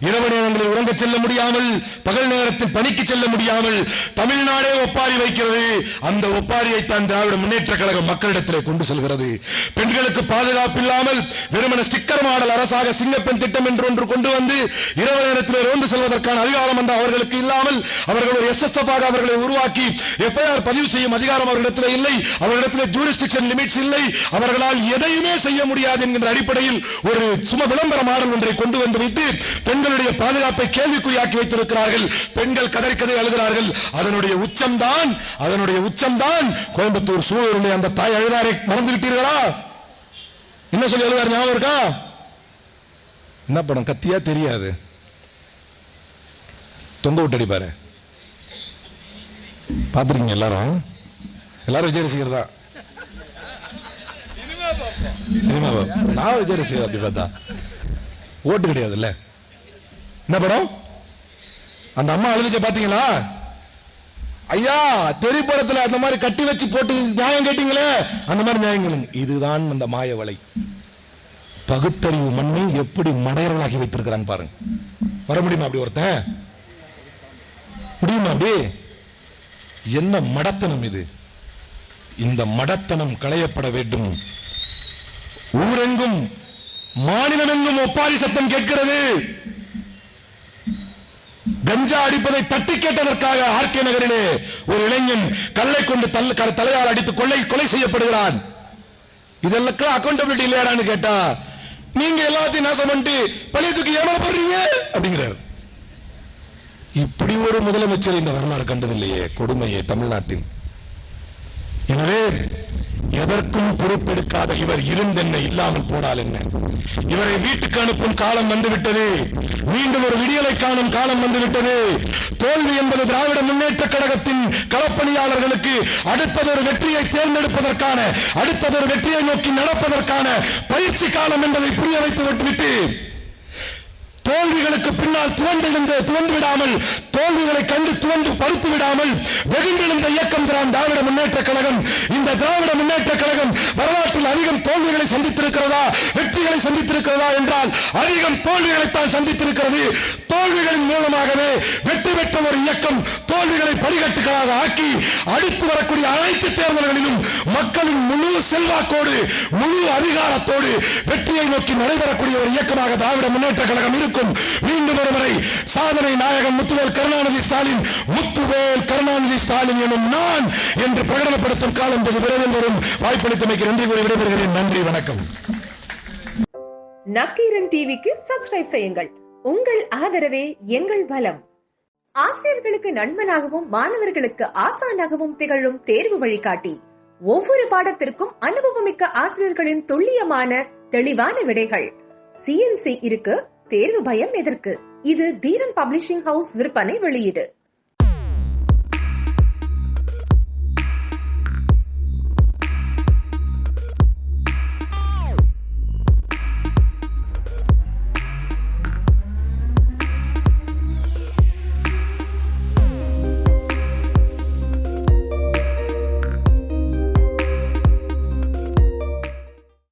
இரவு நேரங்களில் உறங்க செல்ல முடியாமல், பகல் நேரத்தில் பணிக்கு செல்ல முடியாமல் தமிழ்நாடே ஒப்பாரி வைக்கிறது. அந்த ஒப்பாரியை தான் திராவிட முன்னேற்ற கழகம் மக்களிடத்திலே கொண்டு செல்கிறது. பெண்களுக்கு பாதுகாப்பு இல்லாமல் வெறுமன ஸ்டிக்கர் மாடல் அரசாக சிங்கப்பெண் திட்டம் என்று ஒன்று கொண்டு வந்து இரவு நேரத்தில் ரோந்து செல்வதற்கான அதிகாரம் அவர்களுக்கு இல்லாமல் அவர்கள் ஒரு SSF அவர்களை உருவாக்கி FIR பதிவு செய்யும் அதிகாரம் அவர்களிடத்தில் இல்லை. அவர்களிடத்தில் ஜூரிஸ்டிக்ஷன் லிமிட்ஸ் இல்லை. அவர்களால் எதையுமே செய்ய முடியாது என்கின்ற அடிப்படையில் ஒரு சும விளம்பர மாடல் ஒன்றை கொண்டு வந்து வைத்து பெண்களுடைய பாதுகாப்பை கேள்விக்குறியாக்கி வைத்திருக்கிறார்கள். பெண்கள் கதறி அழுகிறார்கள். அதனுடைய உச்சம்தான் கோயம்புத்தூர் சூழலிலே அந்த தாய் அழுதாரை மறந்து விட்டீர்களா? என்ன சொல்லி அழுதார் ஞாபகம் இருக்கா? என்ன படம்? கத்தியா? தெரியாது. தொங்க விட்டு அடிப்பாரு. பார்த்துருக்கீங்க எல்லாரும்? எல்லாரும் விஜய் ரசிகர் தான். சினிமா நான் விஜய் ரசிகர். அப்படி பார்த்தா ஓட்டு கிடையாதுல்ல. என்ன படம்? அந்த அம்மா அழுதுச்ச பாத்தீங்களா? ஐயா தெரி படத்துல அந்த மாதிரி கட்டி வச்சு போட்டு நியாயம் கேட்டீங்களே, அந்த மாதிரி நியாயம் கேளுங்க. இதுதான் அந்த மாய வலை. பகுத்தறிவு மண்ணை எப்படி மடையர்களாகி வைத்திருக்கிறான் பாருங்க. வர முடியுமா அப்படி ஒருத்தன்? முடியுமா அப்படி? என்ன மடத்தனம் இது! இந்த மடத்தனம் களையப்பட வேண்டும். ஊரெங்கும் மாநிலமெங்கும் ஒப்பாரி சத்தம் கேட்கிறது. கஞ்சா அடிப்பதை தட்டி கேட்டதற்காக ஆர்கே நகரிலே ஒரு இளைஞன் கல்லை கொண்டு தலையால் அடித்து கொலை செய்யப்படுகிறான். இதெல்லாம் அக்கௌண்டபிலிட்டி இல்லையாடான்னு கேட்டா, நீங்க எல்லாத்தையும் நாசம் பண்ணிட்டு பழைய தூக்கி ஏமாப்படுறீங்க அப்படிங்கிறார். இப்படி ஒரு முதலமைச்சர் இந்த வரலாறு கண்டதில்லையே, கொடுமையே தமிழ்நாட்டில். எனவே எதற்கும் பொறுப்பெடுக்காத இவர் இருந்தென்ன, இல்லாமல் போடால் என்ன? இவரை வீட்டுக்கு அனுப்பும் காலம் வந்துவிட்டது. மீண்டும் ஒரு விடியலை காணும் காலம் வந்துவிட்டது. தோல்வி என்பது திராவிட முன்னேற்ற கழகத்தின் களப்பணியாளர்களுக்கு அடுத்ததொரு வெற்றியை தேர்ந்தெடுப்பதற்கான, அடுத்ததொரு வெற்றியை நோக்கி நடப்பதற்கான பயிற்சி காலம் என்பதை புரிய வைத்து விட்டுவிட்டு, தோல்விகளுக்கு பின்னால் துவண்டு விடாமல், தோல்விகளை கண்டு துவண்டு பருத்து விடாமல் வெகுண்டெழுந்த இயக்கம் தான் திராவிட முன்னேற்ற கழகம். இந்த திராவிட முன்னேற்ற கழகம் வரலாற்றில் அதிகம் தோல்விகளை சந்தித்திருக்கிறதா, வெற்றிகளை சந்தித்திருக்கிறதா என்றால் அதிகம் தோல்விகளைத்தான் சந்தித்திருக்கிறது. தோல்விகளின் மூலமாகவே வெற்றி பெற்ற ஒரு இயக்கம் தோல்விகளை படிகட்டுகளாக ஆக்கி அடுத்து வரக்கூடிய அனைத்து தேர்தல்களிலும் மக்களின் முழு செல்வாக்கோடு, முழு அதிகாரத்தோடு வெற்றியை நோக்கி நடைபெறக்கூடிய ஒரு இயக்கமாக திராவிட முன்னேற்ற கழகம் இருக்கும். மீண்டும் ஒருமுறை சாதனை நாயகன் முத்துவேல் கருணாநிதி ஸ்டாலின், முத்துவேல் கருணாநிதி ஸ்டாலின் எனும் நான் என்று பிரகடனப்படுத்தும் காலம் விரைவில் வரும். வாய்ப்பளித்தமைக்கு நன்றி கூறி விடைபெறுகிறேன். நன்றி, வணக்கம்.
நக்கீரன் டிவிக்கு சப்ஸ்கிரைப் செய்யுங்கள். உங்கள் ஆதரவே எங்கள் பலம். ஆசிரியர்களுக்கு நண்பனாகவும் மாணவர்களுக்கு ஆசானாகவும் திகழும் தேர்வு வழிகாட்டி. ஒவ்வொரு பாடத்திற்கும் அனுபவமிக்க ஆசிரியர்களின் துல்லியமான தெளிவான விடைகள். CNC இருக்கு, தேர்வு பயம் எதற்கு? இது தீரன் பப்ளிஷிங் ஹவுஸ் விற்பனை வெளியீடு.